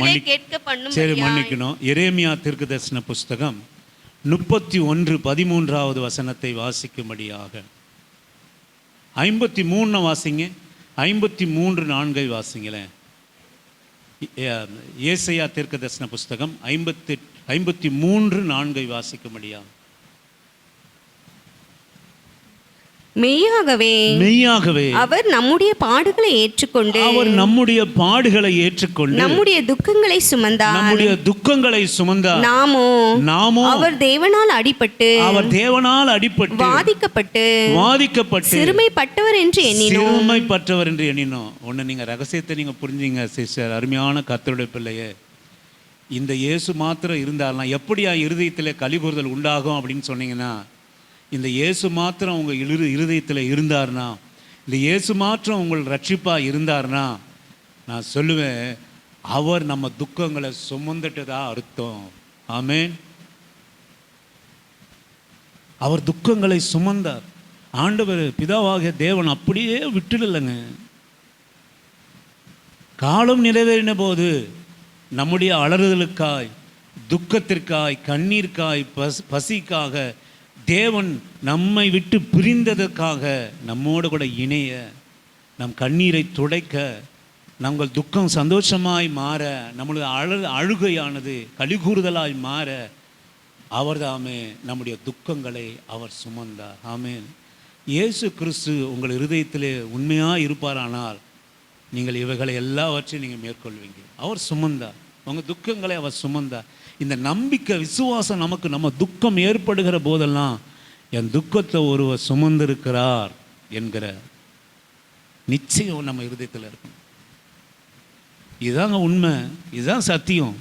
Speaker 2: சரி மன்னிக்கணும். எரேமியா தீர்க்கதரிசன புஸ்தகம் 31:13 வசனத்தை வாசிக்கும்படியாக. 53 வாசிங்க. 53:4 வாசிங்களேன். ஏசாயா தீர்க்கதரிசன புஸ்தகம் 53:4 வாசிக்கும்படியாக.
Speaker 3: மெய்யாகவே
Speaker 2: மெய்யாகவே
Speaker 3: அவர் நம்முடைய பாடுகளை ஏற்றுக்கொண்டு,
Speaker 2: அவர் நம்முடைய பாடுகளை ஏற்றுக்கொண்டு
Speaker 3: நம்முடைய துக்கங்களை சுமந்தார்.
Speaker 2: நம்முடைய துக்கங்களை சுமந்தார்.
Speaker 3: நாமோ அவர் தேவனால் அடிபட்டு,
Speaker 2: அவர் தேவனால் அடிபட்டு வாதிக்கப்பட்டு
Speaker 3: சிறுமைப்பட்டவர் என்று எண்ணினோம்.
Speaker 2: சிறுமைப்பட்டவர் என்று எண்ணினோம். ஒன்று நீங்கள் ரகசியத்தை நீங்கள் புரிஞ்சுங்க சிஸ்டர், அருமையான கர்த்தருடைய பிள்ளையே. இந்த இயேசு மாத்திரம் இருந்தார்னா எப்படியா இருதயத்தில் கலிகூறுதல் உண்டாகும் அப்படின்னு சொன்னீங்கன்னா, இந்த இயேசு மாத்திரம் உங்கள் இருதயத்தில் இருந்தார்னா, இந்த இயேசு மாத்திரம் உங்கள் ரட்சிப்பாக இருந்தார்னா, நான் சொல்லுவேன், அவர் நம்ம துக்கங்களை சுமந்துட்டதா அர்த்தம். ஆமென். அவர் துக்கங்களை சுமந்தார். ஆண்டவர் பிதாவாகிய தேவன் அப்படியே விட்டுடலைங்க. காலம் நிறைவேறின போது நம்முடைய அலறுதலுக்காய், துக்கத்திற்காய், கண்ணீருக்காய், பசிக்காக தேவன் நம்மை விட்டு பிரிந்ததற்காக நம்மோடு கூட இணைய, நம் கண்ணீரை துடைக்க, நங்கள் துக்கம் சந்தோஷமாய் மாற, நம்மளது அழுகையானது கலிகூறுதலாய் மாற
Speaker 1: அவர்தாமே நம்முடைய துக்கங்களை அவர் சுமந்தார். ஆமென். இயேசு கிறிஸ்து உங்கள் இருதயத்திலே உண்மையாக இருப்பாரானால் நீங்கள் இவைகளை எல்லாவற்றையும் நீங்கள் மேற்கொள்வீங்க. அவர் சுமந்தார், உங்கள் துக்கங்களை அவர் சுமந்தார். இந்த நம்பிக்கை விசுவாசம் நமக்கு, நம்ம துக்கம் ஏற்படுகிற போதெல்லாம் என் துக்கத்தை ஒருவர் சுமந்திருக்கிறார் என்கிற நிச்சயம் நம்ம இருதயத்தில் இருக்கணும். இதுதாங்க உண்மை, இதுதான் சத்தியம்.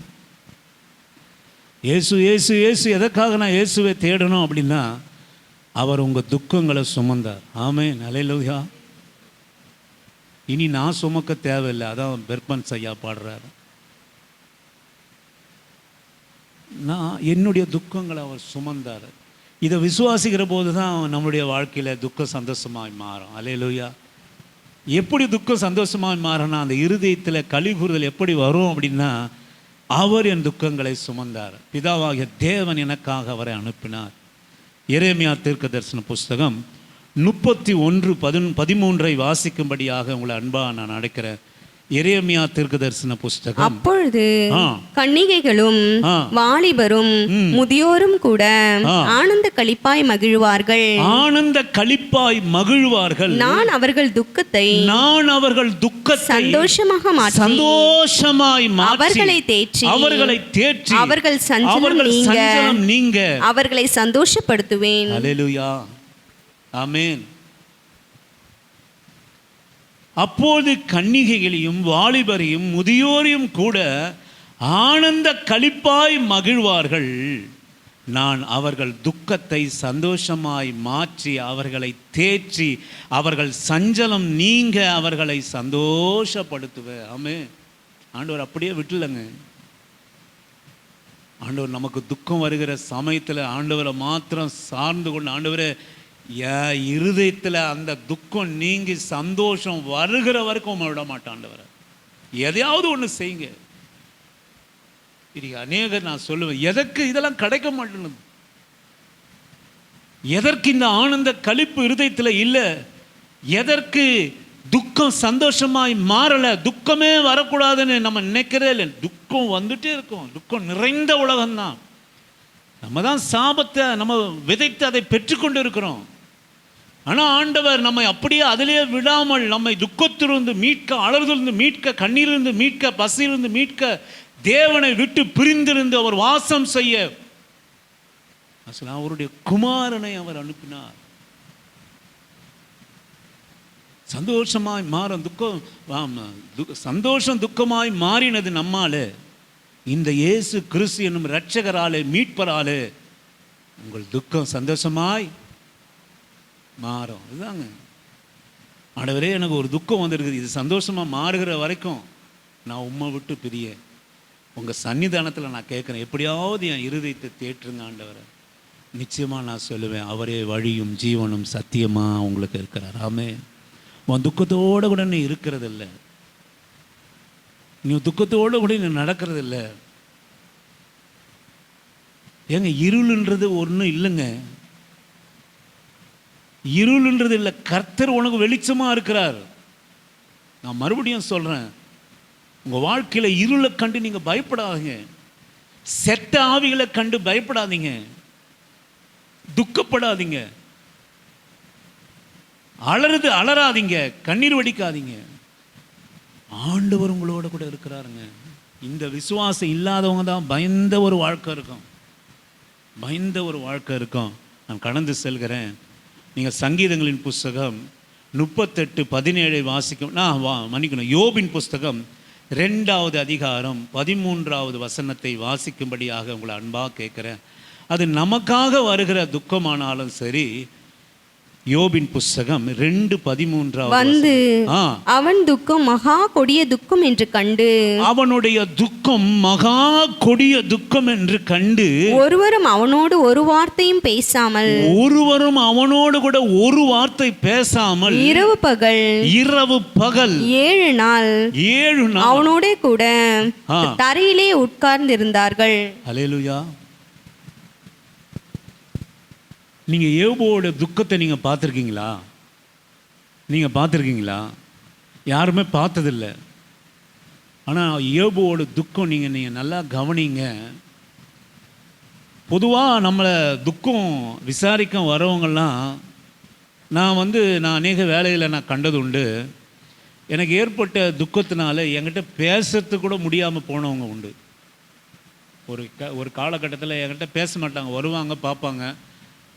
Speaker 1: இயேசு இயேசு இயேசு எதற்காக நான் இயேசுவை தேடணும் அப்படின்னா, அவர் உங்கள் துக்கங்களை சுமந்தார். ஆமென், அல்லேலூயா. இனி நான் சுமக்க தேவையில்லை. அதான் பெர்பன்ஸ் ஐயா பாடுறார். நான் என்னுடைய துக்கங்களை அவர் சுமந்தார். இதை விசுவாசிக்கிற போது தான் நம்முடைய வாழ்க்கையில் துக்கம் சந்தோஷமாய் மாறும். அல்லேலூயா. எப்படி துக்கம் சந்தோஷமாய் மாறனா, அந்த இருதயத்தில் கழிவுறுதல் எப்படி வரும் அப்படின்னா, அவர் என் துக்கங்களை சுமந்தார். பிதாவாகிய தேவன் எனக்காக அவரை அனுப்பினார். எரேமியா தீர்க்கதரிசன புஸ்தகம் 31:13 வாசிக்கும்படியாக உங்களை அன்பாக நான் அழைக்கிறேன். எரேமியா தீர்க்கதரிசன புஸ்தகம்.
Speaker 3: அப்பொழுது கன்னிகைகளும் வாலிபரும் முதியோரும் கூட ஆனந்த களிப்பாய் மகிழ்வார்கள்.
Speaker 1: ஆனந்த களிப்பாய் மகிழ்வார்கள்.
Speaker 3: நான் அவர்கள் துக்கத்தை சந்தோஷமாக மாற்றி
Speaker 1: சந்தோஷமாய்
Speaker 3: அவர்களை தேற்றி அவர்கள் சஞ்சலம் நீங்க அவர்களை சந்தோஷப்படுத்துவேன்.
Speaker 1: அல்லேலூயா. ஆமென். அப்போது கன்னிகைகளையும் வாலிபரையும் முதியோரையும் கூட ஆனந்த களிப்பாய் மகிழ்வார்கள். நான் அவர்கள் துக்கத்தை சந்தோஷமாய் மாற்றி அவர்களை தேற்றி அவர்கள் சஞ்சலம் நீங்க அவர்களை சந்தோஷப்படுத்துவேன். ஆமென். ஆண்டவர் அப்படியே விட்டுலங்க. ஆண்டவர் நமக்கு துக்கம் வருகிற சமயத்தில் ஆண்டவரை மாத்திரம் சார்ந்து கொண்டு, ஆண்டவரே என் இருதயத்தில் அந்த துக்கம் நீங்கி சந்தோஷம் வருகிற வரைக்கும் விட மாட்டாண்டவரை. எதையாவது ஒன்று செய்யுங்க. இது அநேகர் நான் சொல்லுவேன், எதற்கு இதெல்லாம் கிடைக்க மாட்டேங்குது, எதற்கு இந்த ஆனந்த களிப்பு இருதயத்தில் இல்லை, எதற்கு துக்கம் சந்தோஷமாய் மாறலை, துக்கமே வரக்கூடாதுன்னு நம்ம நினைக்கிறதே இல்லை. துக்கம் வந்துட்டே இருக்கும். துக்கம் நிறைந்த உலகம்தான். நம்ம தான் சாபத்தை நம்ம விதைத்து அதை பெற்றுக்கொண்டு இருக்கிறோம். ஆனால் ஆண்டவர் நம்மை அப்படியே அதிலே விடாமல் நம்மை துக்கத்திலிருந்து மீட்க, அலர்ந்திருந்து மீட்க, கண்ணீரிலிருந்து மீட்க, பசியிலிருந்து மீட்க, தேவனை விட்டு பிரிந்திருந்து அவர் வாசம் செய்ய அவருடைய குமாரனை அவர் அனுப்பினார். சந்தோஷமாய் மாறும் சந்தோஷம் துக்கமாய் மாறினது நம்மாலே, இந்த இயேசு கிறிஸ்து என்னும் இரட்சகராலே மீட்பராலே உங்கள் துக்கம் சந்தோஷமாய் மாறும். இதுதாங்க. ஆண்டவரே, எனக்கு ஒரு துக்கம் வந்திருக்குது, இது சந்தோஷமாக மாறுகிற வரைக்கும் நான் உம்மை விட்டு பிரிய உங்கள் சன்னிதானத்தில் நான் கேட்குறேன், எப்படியாவது என் இருதயத்தை தேற்றுங்க ஆண்டவரை. நிச்சயமாக நான் சொல்லுவேன், அவரே வழியும் ஜீவனும் சத்தியமாக உங்களுக்கு இருக்கிறார். ஆமென். உன் துக்கத்தோடு கூட நீ இருக்கிறதில்ல, நீ துக்கத்தோடு கூட நீ நடக்கிறதில்ல. ஏங்க, இருளுன்றது ஒன்றும் இல்லைங்க. இருளுன்றது இல்லை, கர்த்தர் உனக்கு வெளிச்சமாக இருக்கிறார். நான் மறுபடியும் சொல்கிறேன், உங்கள் வாழ்க்கையில் இருளை கண்டு நீங்கள் பயப்படாதீங்க, செட்ட ஆவிகளை கண்டு பயப்படாதீங்க, துக்கப்படாதீங்க, அலறாதீங்க, கண்ணீர் வடிக்காதீங்க. ஆண்டவர் உங்களோட கூட இருக்கிறாருங்க. இந்த விசுவாசம் இல்லாதவங்க தான் பயந்த ஒரு வாழ்க்கை இருக்கும். நான் கடந்து செல்கிறேன். நீங்கள் சங்கீதங்களின் புஸ்தகம் 38:17 வாசிக்கும். மன்னிக்கணும், யோபின் புஸ்தகம் 2வது அதிகாரம் 13வது வசனத்தை வாசிக்கும்படியாக உங்களை அன்பாக கேட்குறேன். அது நமக்காக வருகிற துக்கமானாலும் சரி, யோபின் புஸ்தகம் 2:13
Speaker 3: வந்து அவன் துக்கம் மகா கொடிய துக்கம் என்று கண்டு,
Speaker 1: அவனுடைய துக்கம் மகா கொடிய துக்கம் என்று கண்டு,
Speaker 3: ஒருவரும் அவனோடு ஒரு வார்த்தையும் பேசாமல்,
Speaker 1: ஒருவரும் அவனோடு கூட ஒரு வார்த்தை பேசாமல்,
Speaker 3: இரவு பகல் 7 நாள் அவனோட கூட தரையிலே உட்கார்ந்திருந்தார்கள்.
Speaker 1: அல்லேலூயா. நீங்கள் யோபோட துக்கத்தை நீங்கள் பார்த்துருக்கீங்களா? யாருமே பார்த்ததில்லை. ஆனால் யோபோட துக்கம் நீங்கள் நல்லா கவனிங்க.
Speaker 2: பொதுவாக நம்மளை துக்கம் விசாரிக்க வரவங்கெல்லாம் நான் அநேக வேலையில் நான் கண்டது உண்டு. எனக்கு ஏற்பட்ட துக்கத்தினால என்கிட்ட பேசுறதுக்கு கூட முடியாமல் போனவங்க உண்டு. ஒரு காலகட்டத்தில் என்கிட்ட பேச மாட்டாங்க, வருவாங்க, பார்ப்பாங்க,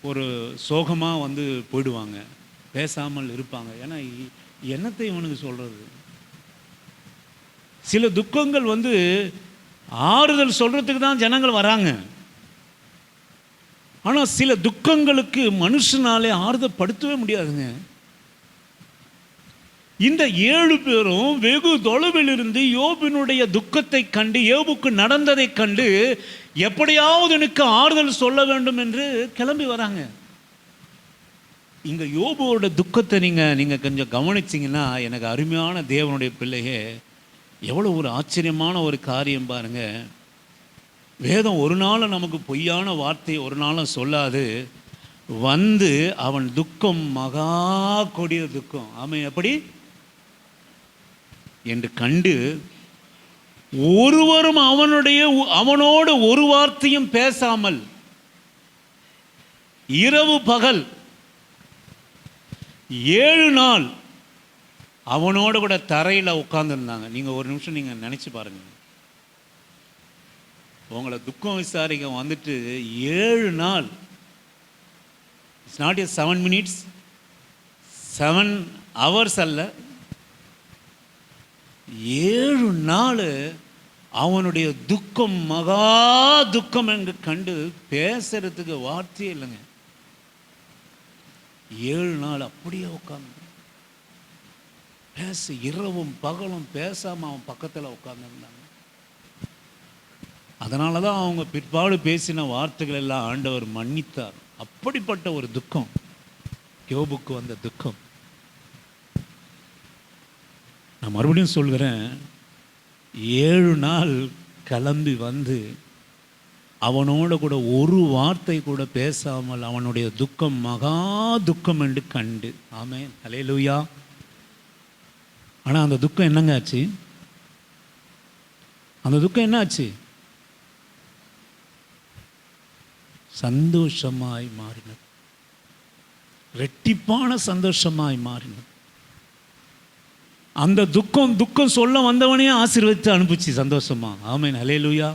Speaker 2: ஒரு சோகமாக போயிடுவாங்க, பேசாமல் இருப்பாங்க. ஏன்னா என்னத்தை இவனுக்கு சொல்கிறது? சில துக்கங்கள் ஆறுதல் சொல்கிறதுக்கு தான் ஜனங்கள் வராங்க. ஆனால் சில துக்கங்களுக்கு மனுஷனாலே ஆறுதல் படுத்தவே முடியாதுங்க. இந்த 7 பேரும் வெகு தொலைவில் இருந்து யோபினுடைய துக்கத்தை கண்டு, யோபுக்கு நடந்ததை கண்டு, எப்படியாவது எனக்கு ஆறுதல் சொல்ல வேண்டும் என்று கிளம்பி வராங்க. இங்க யோபுவோட துக்கத்தை நீங்க கொஞ்சம் கவனிச்சிங்கன்னா, எனக்கு அருமையான தேவனுடைய பிள்ளையே, எவ்வளோ ஒரு ஆச்சரியமான ஒரு காரியம் பாருங்க. வேதம் ஒரு நாளும் நமக்கு பொய்யான வார்த்தையை ஒரு நாளும் சொல்லாது. அவன் துக்கம் மகா கொடிய துக்கம், அவன் எப்படி என்று கண்டு ஒருவரும் அவனோடு ஒரு வார்த்தையும் பேசாமல் இரவு பகல் 7 நாள் அவனோட கூட தரையில் உட்கார்ந்துருந்தாங்க. நீங்கள் ஒரு நிமிஷம் நீங்கள் நினச்சி பாருங்க. உங்களை துக்கம் விசாரிக்க 7 நாள், இட்ஸ் நாட் 7 minutes 7 hours அல்ல, 7 நாள் அவனுடைய துக்கம் மகா துக்கம் என்று கண்டு பேசுறதுக்கு வார்த்தையே இல்லைங்க. 7 நாள் அப்படியே உட்கார்ந்து இரவும் பகலும் பேசாம அவன் பக்கத்தில் உட்கார்ந்துருந்தாங்க. அதனால தான் அவங்க பிற்பாடு பேசின வார்த்தைகள் எல்லாம் ஆண்டவர் மன்னித்தார். அப்படிப்பட்ட ஒரு துக்கம் யோபுக்கு வந்த துக்கம். நான் மறுபடியும் சொல்கிறேன், 7 நாள் கிளம்பி அவனோட கூட ஒரு வார்த்தை கூட பேசாமல் அவனுடைய துக்கம் மகா துக்கம் என்று கண்டு. ஆமென், அல்லேலூயா. ஆனால் அந்த துக்கம் என்னங்க ஆச்சு? அந்த துக்கம் என்ன ஆச்சு? சந்தோஷமாய் மாறினது, ரெட்டிப்பான சந்தோஷமாய் மாறினது. அந்த துக்கம் சொல்ல வந்தவனையே ஆசீர்வதித்து அனுப்பிச்சு சந்தோஷமா. ஆமென், அல்லேலூயா.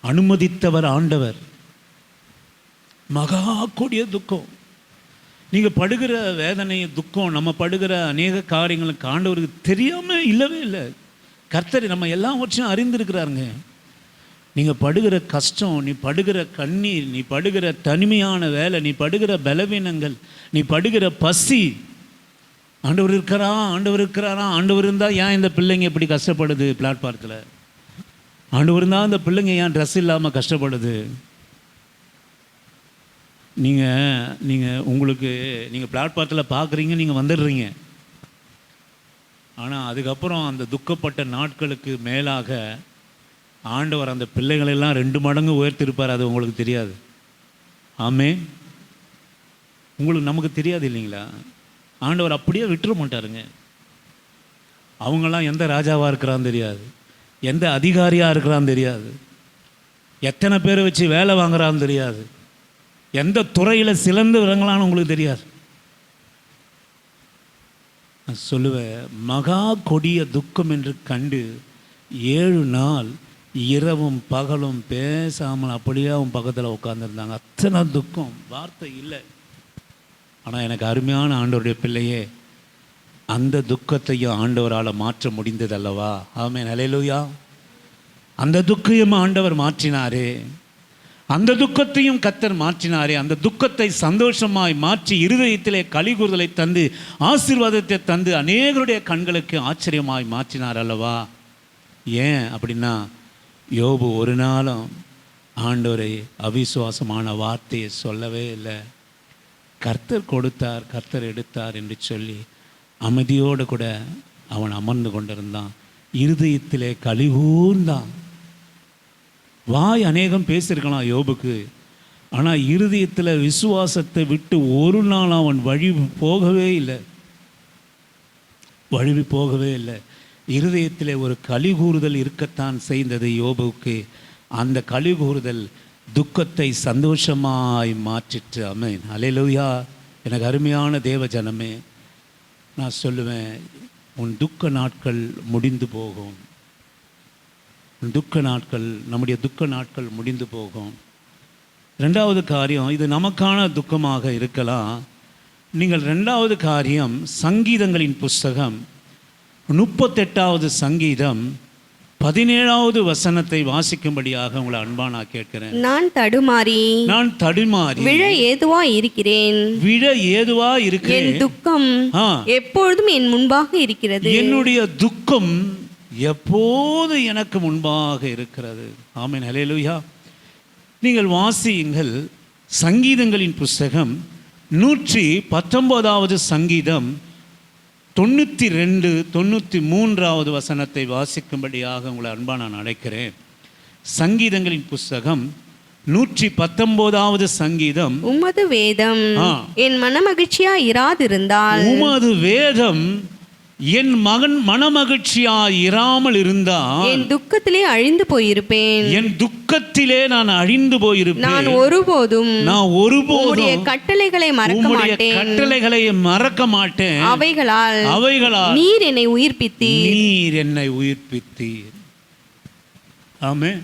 Speaker 2: அனுமதித்தவர் ஆண்டவர். மகா கொடிய துக்கம். நீங்கள் படுகிற வேதனை, துக்கம், நம்ம படுகிற அநேக காரியங்களுக்கு ஆண்டவருக்கு தெரியாமல் இல்லவே இல்லை. கர்த்தர் நம்ம எல்லாவற்றையும் அறிந்திருக்கிறாருங்க. நீங்கள் படுகிற கஷ்டம், நீ படுகிற கண்ணீர், நீ படுகிற தனிமையான வேலை, நீ படுகிற பலவீனங்கள், நீ படுகிற பசி, ஆண்டவர் இருக்கிறாரா? ஆண்டவர் இருந்தால் ஏன் இந்த பிள்ளைங்க இப்படி கஷ்டப்படுது பிளாட்பாரத்தில்? ஆண்டவர் இருந்தால் இந்த பிள்ளைங்க ஏன் ட்ரெஸ் இல்லாமல் கஷ்டப்படுது? நீங்கள் பிளாட்பாரத்தில் பார்க்குறீங்க, நீங்கள் வந்துடுறீங்க. ஆனால் அதுக்கப்புறம் அந்த துக்கப்பட்ட நாட்களுக்கு மேலாக ஆண்டவர் அந்த பிள்ளைகளெல்லாம் 2 மடங்கு உயர்த்திருப்பார். அது உங்களுக்கு தெரியாது. ஆமென். நமக்கு தெரியாது இல்லைங்களா? ஆண்டவர் அப்படியே விட்டுற மாட்டாருங்க. அவங்களாம் எந்த ராஜாவாக இருக்கிறான்னு தெரியாது, எந்த அதிகாரியாக இருக்கிறான்னு தெரியாது, எத்தனை பேரை வச்சு வேலை வாங்குறான்னு தெரியாது, எந்த துறையில் சிறந்து விளங்கலான்னு உங்களுக்கு தெரியாது. நான் சொல்லுவேன், மகா கொடிய துக்கம் என்று கண்டு 7 நாள் இரவும் பகலும் பேசாமல் அப்படியே அவன் பக்கத்தில் உட்காந்துருந்தாங்க. அத்தனை துக்கம், வார்த்தை இல்லை. ஆனால் எனக்கு அருமையான ஆண்டவருடைய பிள்ளையே, அந்த துக்கத்தையும் ஆண்டவரால் மாற்ற முடிந்தது அல்லவா? ஆமென், அல்லேலூயா. அந்த துக்கையும் ஆண்டவர் மாற்றினாரே, அந்த துக்கத்தையும் கர்த்தர் மாற்றினாரே. அந்த துக்கத்தை சந்தோஷமாய் மாற்றி இருதயத்திலே கலிகூறுதலை தந்து ஆசீர்வாதத்தை தந்து அநேகருடைய கண்களுக்கு ஆச்சரியமாய் மாற்றினார் அல்லவா? ஏன் அப்படின்னா, யோபு ஒரு நாளும் ஆண்டவரை அவிசுவாசமான வார்த்தையை சொல்லவே இல்லை. கர்த்தர் கொடுத்தார், கர்த்தர் எடுத்தார் என்று சொல்லி அமைதியோடு கூட அவன் அமர்ந்து கொண்டிருந்தான். இருதயத்திலே கலிகூர்ந்தான். வாய் அநேகம் பேசியிருக்கலாம் யோபுக்கு, ஆனால் இருதயத்தில் விசுவாசத்தை விட்டு ஒரு நாள் அவன் வழி போகவே இல்லை.
Speaker 1: இருதயத்திலே ஒரு கலிகூறுதல் இருக்கத்தான் செய்தது யோபுவுக்கு. அந்த கலிகூறுதல் துக்கத்தை சந்தோஷமாய் மாற்றிற்று. ஆமென், அல்லேலூயா. எனக்கு அருமையான தேவ ஜனமே, நான் சொல்லுவேன், உன் துக்க நாட்கள் முடிந்து போகும். துக்க நாட்கள், நம்முடைய துக்க நாட்கள் முடிந்து போகும். ரெண்டாவது காரியம், இது நமக்கான துக்கமாக இருக்கலாம். நீங்கள் ரெண்டாவது காரியம், சங்கீதங்களின் புஸ்தகம் 38வது சங்கீதம் 17வது வசனத்தை வாசிக்கும்படியாக உங்களை அன்பா நான் கேட்கிறேன்.
Speaker 3: நான் தடுமாறி விழ ஏதுவா இருக்கிறேன். என் துக்கம் எப்பொழுதும் என் முன்பாக இருக்கிறது.
Speaker 1: என்னுடைய துக்கம் எப்போது எனக்கு முன்பாக இருக்கிறது. ஆமென், அல்லேலூயா. நீங்கள் வாசியுங்கள் சங்கீதங்களின் புஸ்தகம் 119வது சங்கீதம் 92, 93வது வசனத்தை வாசிக்கும்படியாக உங்களை அன்பா நான் அழைக்கிறேன். சங்கீதங்களின் புஸ்தகம் 119வது சங்கீதம்.
Speaker 3: உமது வேதம் என் மனமகிழ்ச்சியா இராதிருந்தால்,
Speaker 1: உமது வேதம் என் மனமகிழ்ச்சியா இராமல் இருந்தால்,
Speaker 3: என் துக்கத்திலே அழிந்து போயிருப்பேன்.
Speaker 1: என் துக்கத்திலே நான் அழிந்து போயிருப்பேன்.
Speaker 3: நான் ஒருபோதும் உம்முடைய கட்டளைகளை
Speaker 1: மறக்க மாட்டேன்.
Speaker 3: அவைகளால் நீர் என்னை உயிர்ப்பித்தீர்.
Speaker 1: ஆமென்.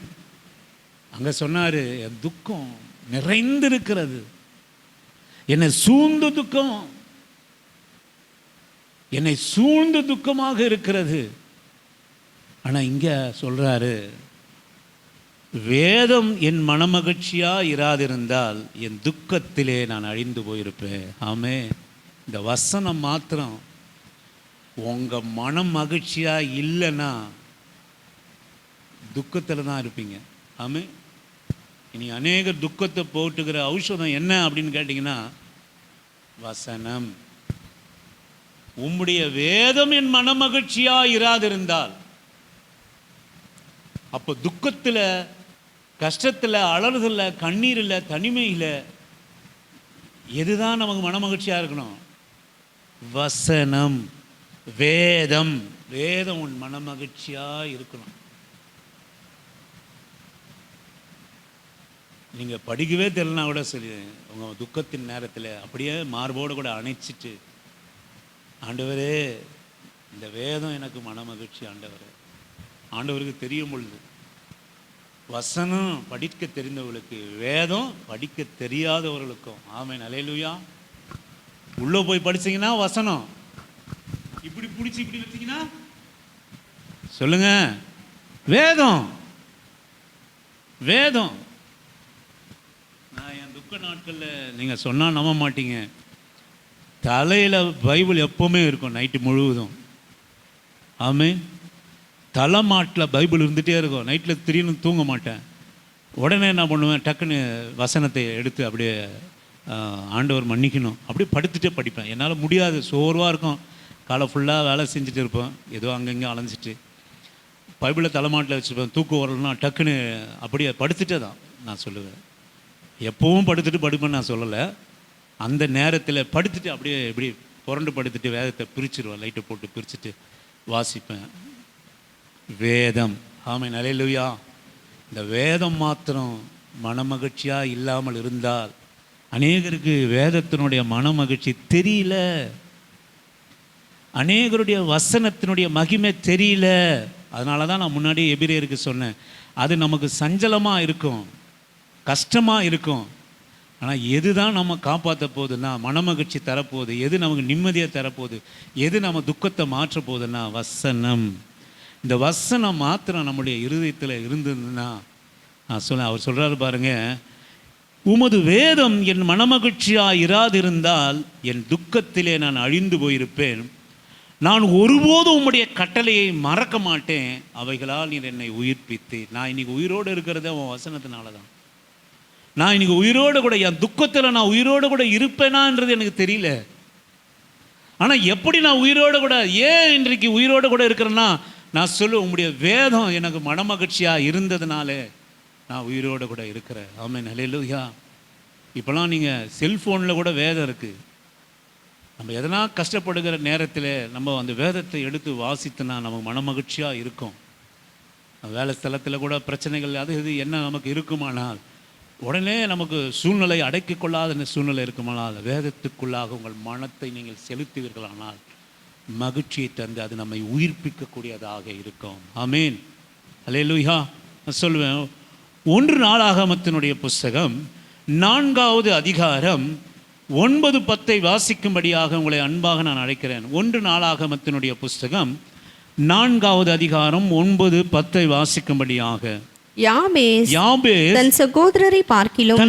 Speaker 1: அங்க சொன்னாரு, என் துக்கம் நிறைந்திருக்கிறது, என்னை சூழ்ந்த துக்கம், என்னை சூழ்ந்து துக்கமாக இருக்கிறது. ஆனா இங்க சொல்றாரு, வேதம் என் மனமகிழ்ச்சியா இராதிருந்தால் என் துக்கத்திலே நான் அழிந்து போயிருப்பேன். ஆமே, இந்த வசனம் மாத்திரம் உங்க மனம் மகிழ்ச்சியா இல்லைன்னா துக்கத்தில் தான் இருப்பீங்க. ஆமே, இனி அநேக துக்கத்தை போட்டுக்கிற ஔஷதம் என்ன அப்படின்னு கேட்டிங்கன்னா வசனம். உம்முடைய வேதம் என் மனமகிழ்ச்சியா இராதிருந்தால், அப்போ துக்கத்தில், கஷ்டத்தில், அலறுதல்ல, கண்ணீரில், தனிமையில் எதுதான் நமக்கு மனமகிழ்ச்சியாக இருக்கணும்? வசனம், வேதம். வேதம் உன் மனமகிழ்ச்சியாக இருக்கணும். நீங்கள் படிக்கவே தெரியலனா கூட சரி, உங்கள் துக்கத்தின் நேரத்தில் அப்படியே மார்போடு கூட அணைச்சிட்டு, ஆண்டவரே இந்த வேதம் எனக்கு மனமகிழ்ச்சி. ஆண்டவருக்கு தெரியும் பொழுது, வசனம் படிக்க தெரிந்தவர்களுக்கு, வேதம் படிக்க தெரியாதவர்களுக்கும். ஆமென், அல்லேலூயா. உள்ளே போய் படிச்சீங்கன்னா வசனம் இப்படி பிடிச்சி இப்படி வச்சிங்கன்னா சொல்லுங்க, வேதம். வேதம். நான் என் துக்க நாட்களில் நீங்கள் சொன்னால் நம்ப மாட்டீங்க, தலையில் பைபிள் எப்போவுமே இருக்கும் நைட்டு முழுவதும். ஆமென். தலைமாட்டில் பைபிள் இருந்துகிட்டே இருக்கும். நைட்டில் திடீர்னு தூங்க மாட்டேன். உடனே என்ன பண்ணுவேன், டக்குன்னு வசனத்தை எடுத்து அப்படியே ஆண்டவர் மன்னிக்கணும் அப்படியே படுத்துகிட்டே படிப்பேன். என்னால் முடியாது, சோர்வாக இருக்கும். காலை ஃபுல்லாக வேலை செஞ்சுட்டு இருப்பேன், ஏதோ அங்கங்கே அலைஞ்சிட்டு பைபிளை தலைமாட்டில் வச்சுருப்பேன். தூக்கம் வரலன்னா டக்குன்னு அப்படியே படுத்துகிட்டே தான் நான் சொல்லுவேன். எப்போவும் படுத்துட்டு படிப்பேன்னு நான் சொல்லலை. அந்த நேரத்தில் படுத்துட்டு அப்படியே இப்படி புரண்டு படுத்துட்டு வேதத்தை பிரிச்சுருவேன், லைட்டை போட்டு பிரிச்சுட்டு வாசிப்பேன். வேதம். ஆமென், அல்லேலூயா. இந்த வேதம் மாத்திரம் மனமகிழ்ச்சியாக இல்லாமல் இருந்தால், அநேகருக்கு வேதத்தினுடைய மனமகிழ்ச்சி தெரியல, அநேகருடைய வசனத்தினுடைய மகிமை தெரியல. அதனால தான் நான் முன்னாடி எபிரேயருக்கு சொன்னேன், அது நமக்கு சஞ்சலமாக இருக்கும், கஷ்டமாக இருக்கும். ஆனால் எது தான் நம்ம காப்பாற்ற போகுதுன்னா, மனமகிழ்ச்சி தரப்போகுது, எது நமக்கு நிம்மதியை தரப்போகுது, எது நம்ம துக்கத்தை மாற்ற போகுதுன்னா வசனம். இந்த வசனம் மாத்திரம் நம்முடைய இருதயத்தில் இருந்ததுன்னா, நான் அவர் சொல்கிறாரு பாருங்க, உமது வேதம் என் மனமகிழ்ச்சியாக இராதிருந்தால் என் துக்கத்திலே நான் அழிந்து போயிருப்பேன். நான் ஒருபோதும் உம்முடைய கட்டளையை மறக்க மாட்டேன். அவைகளால் நீர் என்னை உயிர்ப்பித்து. நான் இன்னைக்கு உயிரோடு இருக்கிறதே உன் வசனத்தினால தான். நான் இன்னைக்கு உயிரோடு கூட, என் துக்கத்தில் நான் உயிரோடு கூட இருப்பேனான்றது எனக்கு தெரியல. ஆனால் எப்படி நான் உயிரோடு கூட, ஏன் இன்றைக்கு உயிரோடு கூட இருக்கிறேன்னா, நான் சொல்லுவேன், உங்களுடைய வேதம் எனக்கு மனமகிழ்ச்சியாக இருந்ததுனால நான் உயிரோடு கூட இருக்கிறேன். ஆமென், அல்லேலூயா. இப்போலாம் நீங்கள் செல்ஃபோனில் கூட வேதம் இருக்குது.
Speaker 2: நம்ம எதனா கஷ்டப்படுகிற நேரத்தில் நம்ம அந்த வேதத்தை எடுத்து வாசித்தனா நமக்கு மனமகிழ்ச்சியாக இருக்கும். வேலை ஸ்தலத்தில் கூட பிரச்சனைகள் அது இது என்ன நமக்கு இருக்குமானால், உடனே நமக்கு சூழ்நிலை அடக்கிக் கொள்ளாத சூழ்நிலை இருக்குமானால், வேதத்துக்குள்ளாக உங்கள் மனத்தை நீங்கள் செலுத்துவீர்களானால் மகிழ்ச்சியை தந்து அது நம்மை உயிர்ப்பிக்கக்கூடியதாக இருக்கும். ஆமேன். அல்லேலூயா. நான் சொல்லுவேன், 1 நாளாகமத்தினுடைய புஸ்தகம் 4வது அதிகாரம் 9-10 வாசிக்கும்படியாக உங்களை அன்பாக நான் அழைக்கிறேன். 1 நாளாகமத்தினுடைய புஸ்தகம் 4வது அதிகாரம் 9-10 வாசிக்கும்படியாக.
Speaker 3: யாபேஸ்
Speaker 2: தன்
Speaker 3: சகோதரரை பார்க்கிலும்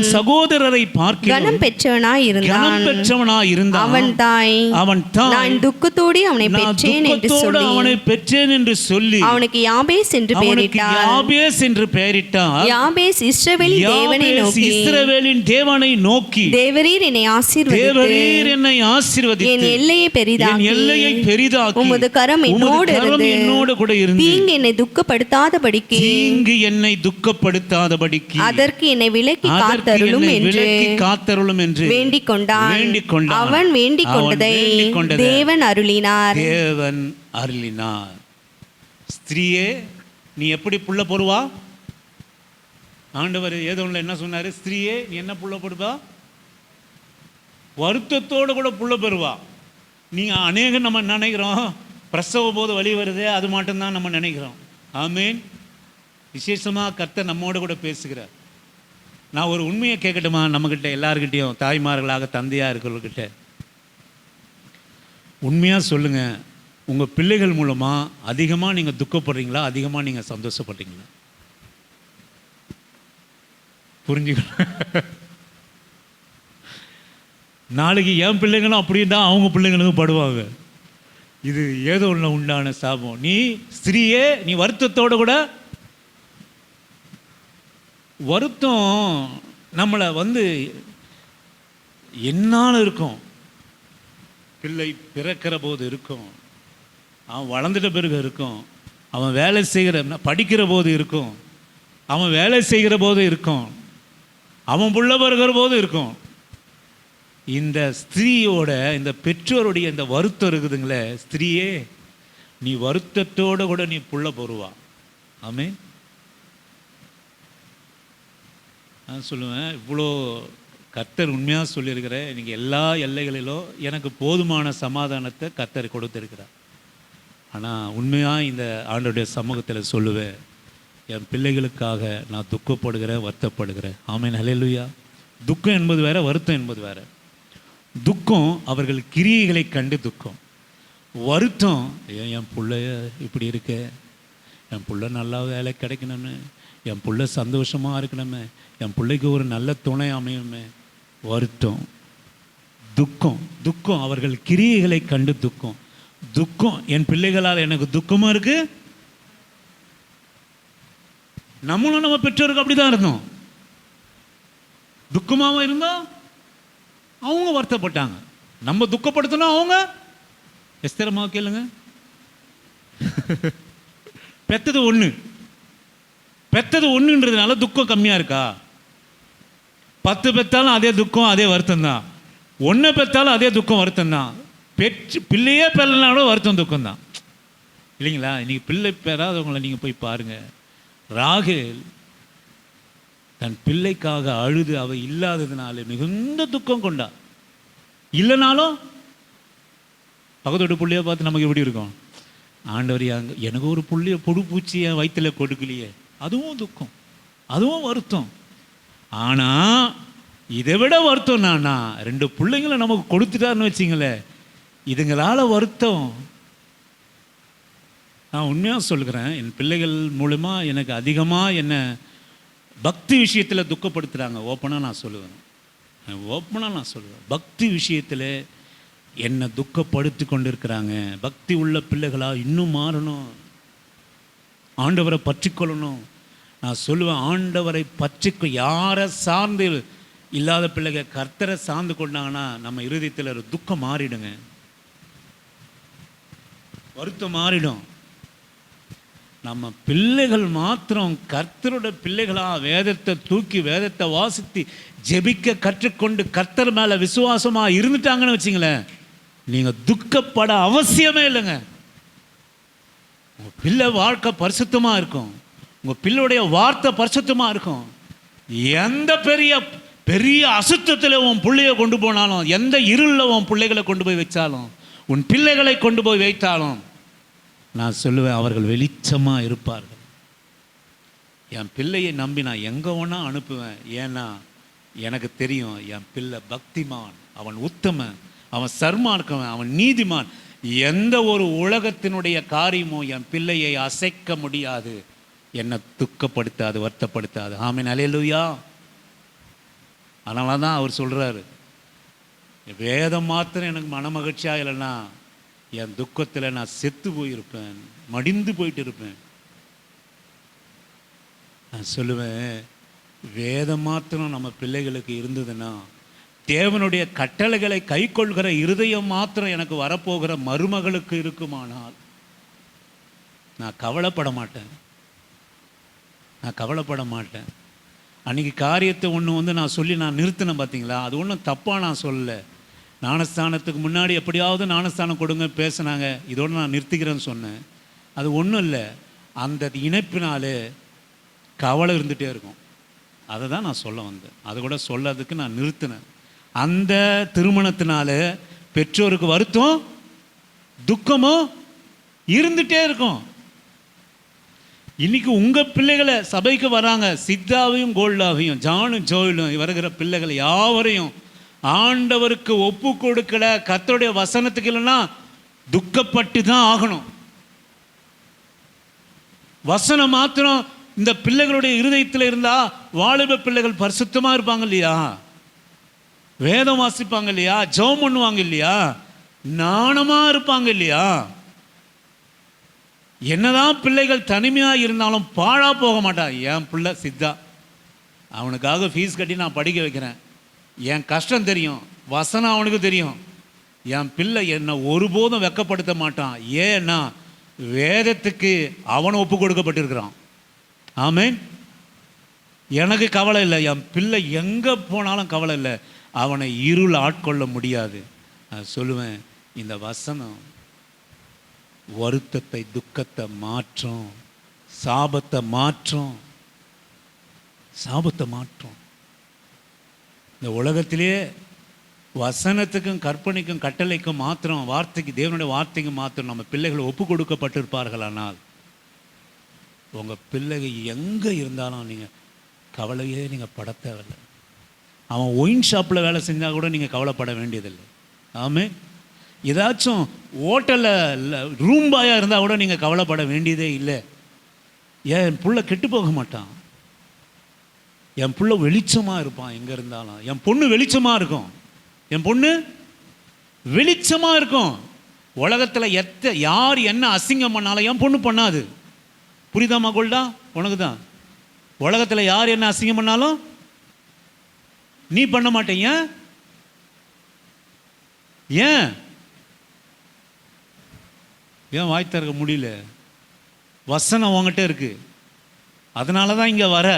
Speaker 3: கனம் பெற்றவனாய்
Speaker 2: இருந்தான்.
Speaker 3: அவன் தாய் நான் துக்கத்தோடு அவனை பெற்றேன் என்று சொல்லி அவனுக்கு யாபேஸ் என்று பெயரிட்டார். யாபேஸ் இஸ்ரவேலின் தேவனை நோக்கி தேவரீர் என்னை ஆசீர்வதித்து என் எல்லையை பெரிதாக்கி உமது கரம் என்னோடு கூட இருந்து தீங்கு என்னை துக்கப்படுத்தாதபடிக்கு அதற்கு என்னை விலக்கி காத்தருளும் என்று வேண்டிக் கொண்டான். அவன் வேண்டிக் கொண்டதை தேவன் அருளினார்.
Speaker 2: ஸ்திரீயே, நீ எப்படி புள்ள பொறுவா? ஆண்டவர் ஏதோ என்ன சொன்னாரு? ஸ்திரீயே, நீ என்ன புள்ள பொறுவா? வருத்தத்தோடு கூட புள்ள பெறுவா. நீங்க அநேகம் நம்ம நினைக்கிறோம் பிரசவ போது வழி வருது, அது மட்டும்தான் நம்ம நினைக்கிறோம். ஆமீன். விசேஷமாக கர்த்தர் நம்மோடு கூட பேசுகிறார். நான் ஒரு உண்மையை கேட்கட்டுமா? நம்மக்கிட்ட எல்லாருக்கிட்டையும், தாய்மார்களாக தந்தையாக இருக்கிறவர்கிட்ட உண்மையாக சொல்லுங்கள், உங்கள் பிள்ளைகள் மூலமாக அதிகமாக நீங்கள் துக்கப்படுறீங்களா, அதிகமாக நீங்கள் சந்தோஷப்படுறீங்களா? புரிஞ்சுக்கணும். நாளைக்கு என் பிள்ளைங்களும் அப்படி தான் அவங்க பிள்ளைங்களுக்கும் படுவாங்க. இது ஏதோ ஒன்று உண்டான சாபம். நீ ஸ்திரீயே, நீ வருத்தத்தோடு கூட, வருத்தம் நம்மளை என்னால் இருக்கும். பிள்ளை பிறக்கிற போது இருக்கும், அவன் வளர்ந்துட்ட பிறகு இருக்கும், அவன் வேலை படிக்கிற போது இருக்கும், அவன் வேலை செய்கிற போது இருக்கும், அவன் புள்ள பிறக்கிற போது இருக்கும். இந்த ஸ்திரீயோட, இந்த பெற்றோருடைய இந்த வருத்தம் இருக்குதுங்களே, ஸ்திரீயே நீ வருத்தத்தோடு கூட நீ புள்ள பொறுவா. ஆமென். நான் சொல்லுவேன், இவ்வளோ கர்த்தர் உண்மையாக சொல்லியிருக்கிற, நீங்கள் எல்லா எல்லைகளிலும் எனக்கு போதுமான சமாதானத்தை கர்த்தர் கொடுத்துருக்கிறார். ஆனால் உண்மையாக இந்த ஆண்டோடைய சமூகத்தில் சொல்லுவேன், என் பிள்ளைகளுக்காக நான் துக்கப்படுகிறேன், வருத்தப்படுகிறேன். ஆமென். ஹல்லேலூயா. துக்கம் என்பது வேற, வருத்தம் என்பது வேற. துக்கம் அவர்கள் கிரியைகளை கண்டு துக்கம். வருத்தம், என் பிள்ளைய இப்படி இருக்க, என் பிள்ளை நல்லா வேலை கிடைக்கணுமே, என் பிள்ளை சந்தோஷமாக இருக்கணுமே, என் பிள்ளைக்கு ஒரு நல்ல துணை அமையுமே. வருத்தம். துக்கம், துக்கம் அவர்கள் கிரியைகளை கண்டு துக்கம். துக்கம், என் பிள்ளைகளால் எனக்கு துக்கமாக இருக்கு. நம்மளும் நம்ம பெற்றோருக்கு அப்படிதான் இருந்தோம். துக்கமாக இருந்தோம், அவங்க வருத்தப்பட்டாங்க. நம்ம துக்கப்படுத்தணும், அவங்க எஸ்தரமாக கேளுங்க. பெத்தது ஒன்றுன்றதுனால துக்கம் கம்மியாக இருக்கா? 10 பெற்றாலும் அதே துக்கம், அதே வருத்தம் தான். 1 பெற்றாலும் அதே துக்கம், வருத்தம் தான். பிள்ளையே பெறலனாலும் வருத்தம், துக்கம் தான். இல்லைங்களா? இன்னைக்கு பிள்ளை பெறாதவங்களை நீங்கள் போய் பாருங்கள். ராகேல் தன் பிள்ளைக்காக அழுது அவ இல்லாததுனால மிகுந்த துக்கம் கொண்டா. இல்லைனாலும் பக்கத்தோட பிள்ளைய பார்த்து நமக்கு எப்படி இருக்கும்? ஆண்டவர், எனக்கு ஒரு புள்ளைய பொடு பூச்சி என் வயிற்றுல கொடுக்கலையே. அதுவும் துக்கம், அதுவும் வருத்தம். ஆனால் இதை விட வருத்தம் நானா, 2 பிள்ளைங்களை நமக்கு கொடுத்துட்டாருன்னு வச்சிங்களேன், இதுங்களால் வருத்தம். நான் உண்மையாக சொல்கிறேன், என் பிள்ளைகள் மூலமாக எனக்கு அதிகமாக என்ன பக்தி விஷயத்தில் துக்கப்படுத்துகிறாங்க. ஓப்பனாக நான் சொல்லுவேன், பக்தி விஷயத்தில் என்னை துக்கப்படுத்தி கொண்டு இருக்கிறாங்க. பக்தி உள்ள பிள்ளைகளாக இன்னும் மாறணும், ஆண்டவரை பற்றிக்கொள்ளணும். நான் சொல்லுவேன், ஆண்டவரை பற்றிக்கொ, யாரை சார்ந்து இல்லாத பிள்ளைகள் கர்த்தரை சார்ந்து கொண்டாங்கன்னா நம்ம இருதயத்தில் ஒரு துக்கம் மாறிடுங்க, வருத்தம் மாறிடும். நம்ம பிள்ளைகள் மாத்திரம் கர்த்தரோட பிள்ளைகளாக வேதத்தை தூக்கி, வேதத்தை வாசித்து ஜெபிக்க கற்றுக்கொண்டு கர்த்தர் மேலே விசுவாசமாக இருந்துட்டாங்கன்னு வச்சிங்களேன், நீங்கள் துக்கப்பட அவசியமே இல்லைங்க. உங்கள் பிள்ளை வாழ்க்கை பரிசுத்தமாக இருக்கும், உங்கள் பிள்ளையுடைய வார்த்தை பரிசுத்தமாக இருக்கும். எந்த பெரிய பெரிய அசுத்தத்தில் உன் பிள்ளையை கொண்டு போனாலும், எந்த இருளில் உன் பிள்ளைகளை கொண்டு போய் வச்சாலும், உன் பிள்ளைகளை கொண்டு போய் வைத்தாலும், நான் சொல்லுவேன் அவர்கள் வெளிச்சமாக இருப்பார்கள். என் பிள்ளையை நம்பி நான் எங்கே வேணா அனுப்புவேன். ஏன்னா எனக்கு தெரியும் என் பிள்ளை பக்திமான், அவன் உத்தமன், அவன் சர்மார்க்கவன், அவன் நீதிமான். எந்த ஒரு உலகத்தினுடைய காரியமும் என் பிள்ளையை அசைக்க முடியாது, என்னை துக்கப்படுத்தாது, வருத்தப்படுத்தாது. ஆமென், அல்லேலூயா. அதனால தான் அவர் சொல்கிறாரு, வேதம் மாத்திரம் எனக்கு மனமகிழ்ச்சியாக இல்லைன்னா என் துக்கத்தில் நான் செத்து போயிருப்பேன், மடிந்து போயிட்டு இருப்பேன். நான் சொல்லுவேன், வேதம் மாத்திரம் நம்ம பிள்ளைகளுக்கு இருந்ததுன்னா, தேவனுடைய கட்டளைகளை கை கொள்கிற இருதயம் மாத்திரம் எனக்கு வரப்போகிற மருமகளுக்கு இருக்குமானால் நான் கவலைப்பட மாட்டேன். நான் கவலைப்பட மாட்டேன். அன்றைக்கி காரியத்தை ஒன்று நான் சொல்லி நான் நிறுத்தினேன் பார்த்தீங்களா, அது ஒன்றும் தப்பாக நான் சொல்லலை. ஞானஸ்தானத்துக்கு முன்னாடி எப்படியாவது ஞானஸ்தானம் கொடுங்க பேசுனாங்க, இதோடு நான் நிறுத்திக்கிறேன்னு சொன்னேன். அது ஒன்றும் இல்லை, அந்த இணைப்பினாலே கவலை இருந்துகிட்டே இருக்கும். அதை தான் நான் சொல்ல வந்தேன். அதை கூட சொல்லதுக்கு நான் நிறுத்தினேன். அந்த திருமணத்தினால பெற்றோருக்கு வருத்தம் துக்கமும் இருந்துகிட்டே இருக்கும். இன்னைக்கு உங்கள் பிள்ளைகளை சபைக்கு வராங்க, சித்தாவையும் கோல்டாவையும் ஜானும் ஜோயிலும் வருகிற பிள்ளைகளை யாவரையும் ஆண்டவருக்கு ஒப்பு கொடுக்கல, கர்த்தருடைய வசனத்துக்கு இல்லைன்னா துக்கப்பட்டு தான் ஆகணும். வசனம் மாத்திரம் இந்த பிள்ளைகளுடைய இருதயத்தில் இருந்தால் வாலிப பிள்ளைகள் பரிசுத்தமாக இருப்பாங்க இல்லையா, வேதம் வாசிப்பாங்க இல்லையா, ஜெபம் பண்ணுவாங்க இல்லையா, நாணமாக இருப்பாங்க இல்லையா. என்னதான் பிள்ளைகள் தனிமையாக இருந்தாலும் பாழா போக மாட்டான். என் பிள்ளை சித்தா, அவனுக்காக ஃபீஸ் கட்டி நான் படிக்க வைக்கிறேன், என் கஷ்டம் தெரியும், வசனம் அவனுக்கு தெரியும். என் பிள்ளை என்னை ஒருபோதும் வெட்கப்படுத்த மாட்டான். ஏன்னா வேதத்துக்கு அவன் ஒப்பு கொடுக்கப்பட்டிருக்கிறான். ஆமென். எனக்கு கவலை இல்லை, என் பிள்ளை எங்கே போனாலும் கவலை இல்லை, அவனை இருள் ஆட்கொள்ள முடியாது. நான் சொல்லுவேன், இந்த வசனம் வருத்தத்தை துக்கத்தை மாற்றும், சாபத்தை மாற்றும், சாபத்தை மாற்றும். இந்த உலகத்திலே வசனத்துக்கும் கற்பனைக்கும் கட்டளைக்கும் மாத்திரம், வார்த்தைக்கு தேவனுடைய வார்த்தைக்கு மாத்திரம் நம்ம பிள்ளைகள் ஒப்பு கொடுக்கப்பட்டிருப்பார்களானால், உங்கள் பிள்ளைகள் எங்கே இருந்தாலும் நீங்கள் கவலையே நீங்கள் பட தேவையில்லை. அவன் ஒயின் ஷாப்பில் வேலை செஞ்சால் கூட நீங்கள் கவலைப்பட வேண்டியதில்லை. ஆமென். ஏதாச்சும் ஹோட்டலில் ரூம் பாயாக இருந்தால் கூட நீங்கள் கவலைப்பட வேண்டியதே இல்லை. என் புள்ள கெட்டு போக மாட்டான், என் புள்ள வெளிச்சமாக இருப்பான். எங்கே இருந்தாலும் என் பொண்ணு வெளிச்சமாக இருக்கும், என் பொண்ணு வெளிச்சமாக இருக்கும். உலகத்தில் யார் என்ன அசிங்கம் பண்ணாலும் என் பொண்ணு பண்ணாது. புரியுதாம்மா கோல்டா? உனக்கு தான். உலகத்தில் யார் என்ன அசிங்கம் பண்ணாலும் நீ பண்ண மாட்டீங்க. ஏன் ஏன் வாய் திறக்க முடியல? வசனம் உங்ககிட்ட இருக்கு, அதனால தான் இங்கே வர.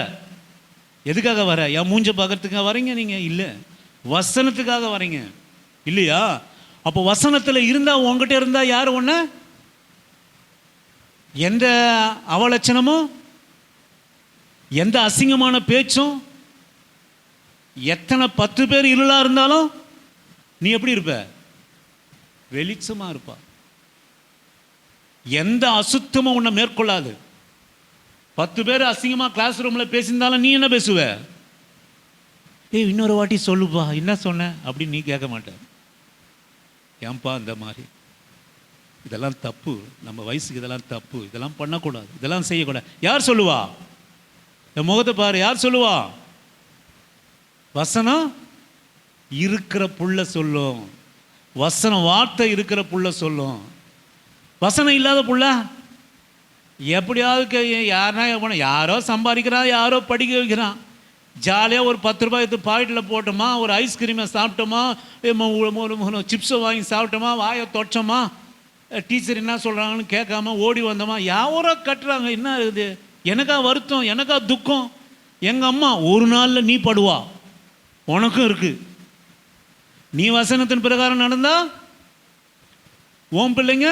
Speaker 2: எதுக்காக வர? என் மூஞ்ச பார்க்கறதுக்காக வரீங்க நீங்கள்? இல்லை, வசனத்துக்காக வரீங்க இல்லையா? அப்போ வசனத்தில் இருந்தால் உங்ககிட்ட இருந்தால் யார் ஒன்று எந்த அவலட்சணமும் எந்த அசிங்கமான பேச்சும், எத்தனை 10 பேர் இருளாக இருந்தாலும் நீ எப்படி இருப்ப? வெளிச்சமாக இருப்பா. எந்த அசுத்தமும் உன்னை மேற்கொள்ளாது. 10 பேர் அசிங்கமாக கிளாஸ் ரூமில் பேசியிருந்தாலும் நீ என்ன பேசுவ? ஏய் இன்னொரு வாட்டி சொல்லுப்பா, என்ன சொன்ன அப்படின்னு நீ கேட்க மாட்ட. ஏன்பா இந்த மாதிரி? இதெல்லாம் தப்பு, நம்ம வயசுக்கு இதெல்லாம் தப்பு, இதெல்லாம் பண்ணக்கூடாது, இதெல்லாம் செய்யக்கூடாது. யார் சொல்லுவா? என் முகத்தை பாரு, யார் சொல்லுவா? வசனம் இருக்கிற புள்ள சொல்லும், வசனம் வார்த்தை இருக்கிற புள்ள சொல்லும். வசனம் இல்லாத புள்ள எப்படியாவது யாருனா யாரோ சம்பாதிக்கிறான், யாரோ படிக்க வைக்கிறான், ஜாலியாக ஒரு 10 ரூபாய் எடுத்து பாக்கெட்டில் போட்டோமா, ஒரு ஐஸ்கிரீமை சாப்பிட்டோமா, சிப்ஸை வாங்கி சாப்பிட்டோமா, வாயை தொட்டோமா, டீச்சர் என்ன சொல்கிறாங்கன்னு கேட்காம ஓடி வந்தோமா, யாரோ கட்டுறாங்க. என்ன இருக்குது? எனக்கா வருத்தம், எனக்கா துக்கம்? எங்கள் அம்மா ஒரு நாளில் நீ படுவா, உனக்கும் இருக்குது. நீ வசனத்தின் பிரகாரம் நடந்தா உன் பிள்ளைங்க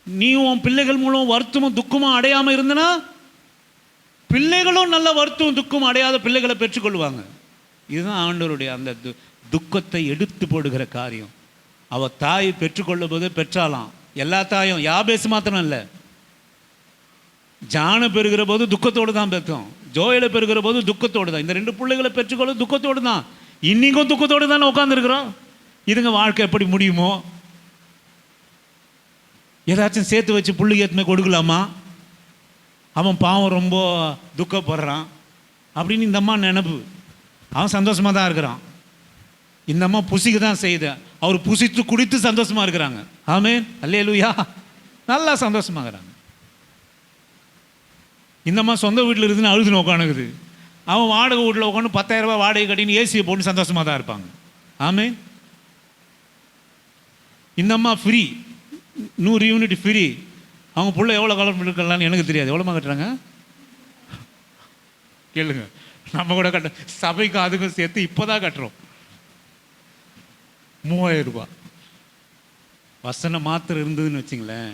Speaker 2: நீ உன் பிள்ளைகள் மூலம் வருத்தமும் துக்கமும் அடையாமல் இருந்தனா பிள்ளைகளும் நல்ல வருத்தம் துக்கம் அடையாத பிள்ளைகளை பெற்றுக்கொள்வாங்க. இதுதான் ஆண்டவருடைய அந்த துக்கத்தை எடுத்து போடுகிற காரியம். அவள் தாய் பெற்றுக்கொள்ளும் போது பெற்றாலாம். எல்லா தாயும், யாபேஸ் மாத்திரம் இல்லை, ஜானை பெறுகிற போது துக்கத்தோடு தான் பெற்றோம், ஜோயலை பெறுகிற போது துக்கத்தோடு தான். இந்த 2 பிள்ளைகளை பெற்றுக்கொள்ள துக்கத்தோடு தான். இன்னைக்கும் துக்கத்தோடு தானே உட்காந்துருக்குறோம். இதுங்க வாழ்க்கை எப்படி முடியுமோ? ஏதாச்சும் சேர்த்து வச்சு புள்ளிக்கு ஏற்றுமே கொடுக்கலாமா? அவன் பாவம் ரொம்ப துக்கப்படுறான் அப்படின்னு இந்த அம்மா நினைப்பு. அவன் சந்தோஷமாக தான் இருக்கிறான். இந்த அம்மா புசிக்கு தான் செய்யுது. அவர் புசித்து குடித்து சந்தோஷமாக இருக்கிறாங்க. ஆமென், அல்லேலூயா. நல்லா சந்தோஷமாக இருக்கிறாங்க. இந்த அம்மா சொந்த வீட்டில் இருக்குதுன்னு அழுதுன்னு உட்காந்துக்குது. அவன் வாடகை வீட்டில் உட்காந்து 10,000 ரூபாய் வாடகை கட்டின்னு ஏசியை போட்டு சந்தோஷமாக தான் இருப்பாங்க. ஆமென். இந்த அம்மா ஃப்ரீ, 100 யூனிட் ஃப்ரீ. அவங்க பிள்ளை எவ்வளோ காலம் இருக்கலாம்னு எனக்கு தெரியாது. எவ்வளோமா கட்டுறாங்க கேளுங்க. நம்ம கூட கட்ட சபைக்கும் அதுக்கும் சேர்த்து இப்போ தான் கட்டுறோம் 3000 ரூபாய். வசனம் மாத்திரம் இருந்ததுன்னு வச்சுங்களேன்,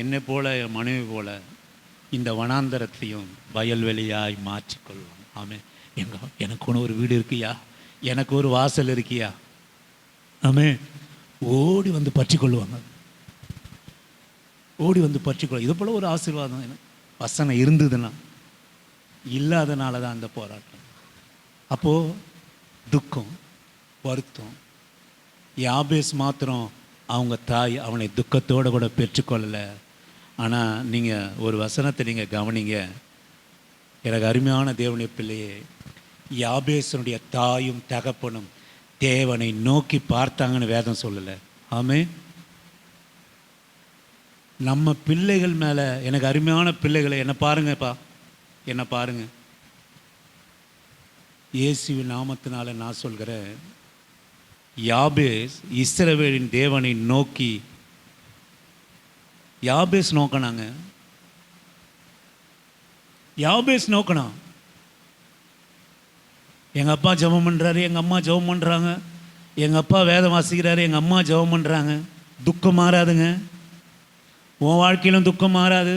Speaker 2: என்னை போல என் மனைவி போல இந்த வனாந்தரத்தையும் வயல்வெளியாய் மாற்றிக்கொள்வோம். ஆமென். எனக்கு ஒன்று ஒரு வீடு இருக்கியா, எனக்கு ஒரு வாசல் இருக்கியா, ஆமென். ஓடி வந்து பற்றிக்கொள்வாங்க, ஓடி வந்து பற்றிக்கொள்ள. இது போல் ஒரு ஆசீர்வாதம் எனக்கு வசனம் இருந்ததுன்னா. இல்லாதனால தான் அந்த போராட்டம். அப்போது துக்கம், வருத்தம். யாபேஸ் மாத்திரம் அவங்க தாய் அவனை துக்கத்தோடு கூட பெற்றுக்கொள்ளலை. ஆனால் நீங்கள் ஒரு வசனத்தை நீங்கள் கவனிங்க. எனக்கு அருமையான தேவனுடைய பிள்ளையே, யாபேசனுடைய தாயும் தகப்பனும் தேவனை நோக்கி பார்த்தாங்கன்னு வேதம் சொல்லலை. ஆமென். நம்ம பிள்ளைகள் மேலே, எனக்கு அருமையான பிள்ளைகளை என்னை பாருங்கப்பா, என்னை பாருங்க. இயேசுவின் நாமத்தினால நான் சொல்கிறேன், யாபேஸ் இஸ்ரவேலின் தேவனை நோக்கி, யாபேஸ் நோக்கினாங்க. யாபேஸ் நோக்கணும். எங்கள் அப்பா ஜெபம் பண்ணுறாரு, எங்கள் அம்மா ஜெபம் பண்ணுறாங்க, எங்கள் அப்பா வேதம் வாசிக்கிறாரு, எங்கள் அம்மா ஜெபம் பண்ணுறாங்க. துக்கம் மாறாதுங்க. உன் வாழ்க்கையிலும் துக்கம் மாறாது,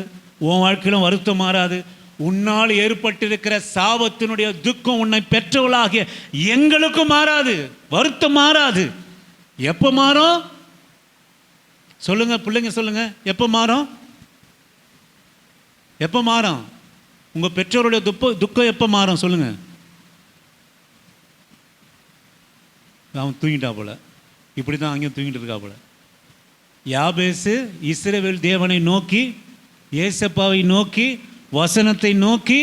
Speaker 2: உன் வாழ்க்கையிலும் வருத்தம் மாறாது. உன்னால் ஏற்பட்டிருக்கிற சாபத்தினுடைய துக்கம் உன்னை பெற்றவளாகிய எங்களுக்கும் மாறாது, வருத்தம் மாறாது. எப்போ மாறும் சொல்லுங்க பிள்ளைங்க, சொல்லுங்க. எப்போ மாறும்? எப்போ மாறும்? உங்கள் பெற்றோருடைய துக்கம் எப்போ மாறும் சொல்லுங்க. அவன் தூங்கிட்டா போல, இப்படி தான் அங்கேயும் தூங்கிட்டு இருக்கா போல. யாபேசு இஸ்ரவேல் தேவனை நோக்கி, ஏசப்பாவை நோக்கி, வசனத்தை நோக்கி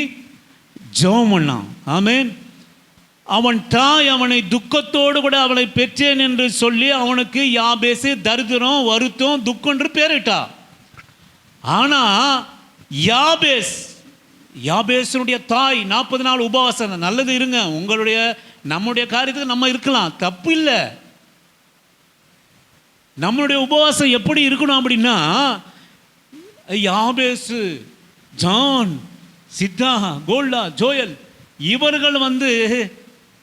Speaker 2: ஜெபம் பண்ணான். ஆமென். அவன் தாய் அவனை துக்கத்தோடு கூட அவளை பெற்றேன் என்று சொல்லி அவனுக்கு யாபேசு தரித்திரம், வருத்தம், துக்கம் என்று பேரிட்டா. ஆனால் யாபேசனுடைய தாய் 40 நாள் உபவாசம். நல்லது, இருங்க, உங்களுடைய நம்முடைய காரியத்துக்கு நம்ம இருக்கலாம், தப்பு இல்லை. நம்மளுடைய உபவாசம் எப்படி இருக்கணும் அப்படின்னா, யாபேசு, ஜான், சித்தா, கோல்டா, ஜோயல் இவர்கள்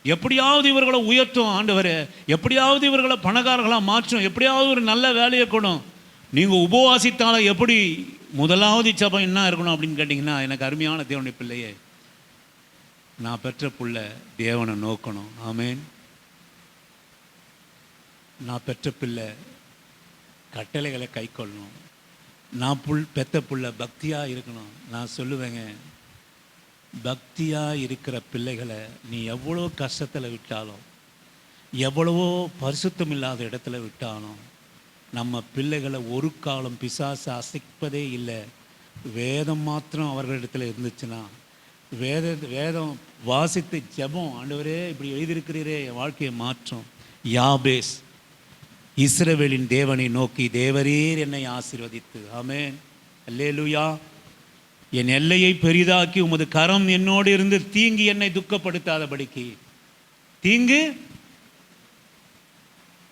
Speaker 2: எப்படியாவது இவர்களை உயர்த்தும் ஆண்டவரே, எப்படியாவது இவர்களை பணக்காரர்களாக மாற்றும், எப்படியாவது ஒரு நல்ல வேலையை கொடும். நீங்கள் உபவாசித்தால எப்படி முதலாவது ஜெபம் என்ன இருக்கணும் அப்படின்னு கேட்டிங்கன்னா, எனக்கு அருமையான தேவனுடைய பிள்ளையே, நான் பெற்ற பிள்ளை தேவனை நோக்கணும். ஆமென். நான் பெற்ற பிள்ளை கட்டளைகளை கை கொள்ளணும். நான் பெத்த பிள்ளை பக்தியாக இருக்கணும். நான் சொல்லுவேங்க, பக்தியாக இருக்கிற பிள்ளைகளை நீ எவ்வளோ கஷ்டத்தில் விட்டாலும், எவ்வளவோ பரிசுத்தம் இல்லாத இடத்துல விட்டாலும், நம்ம பிள்ளைகளை ஒரு காலம் பிசாசு அசைப்பதே இல்லை. வேதம் மாத்திரம் அவர்களிடத்தில் இருந்துச்சுன்னா, வேதம் வாசித்து ஜெபம், ஆண்டவரே இப்படி எழுதியிருக்கிறீரே, என் வாழ்க்கையை மாற்றும். யாபேஸ் இஸ்ரவேலின் தேவனை நோக்கி, தேவரீர் என்னை ஆசீர்வதித்து, ஆமென், அல்லேலூயா, என் எல்லையை பெரிதாக்கி உமது கரம் என்னோடு இருந்து தீங்கு என்னை துக்கப்படுத்தாதபடிக்கு. தீங்கு,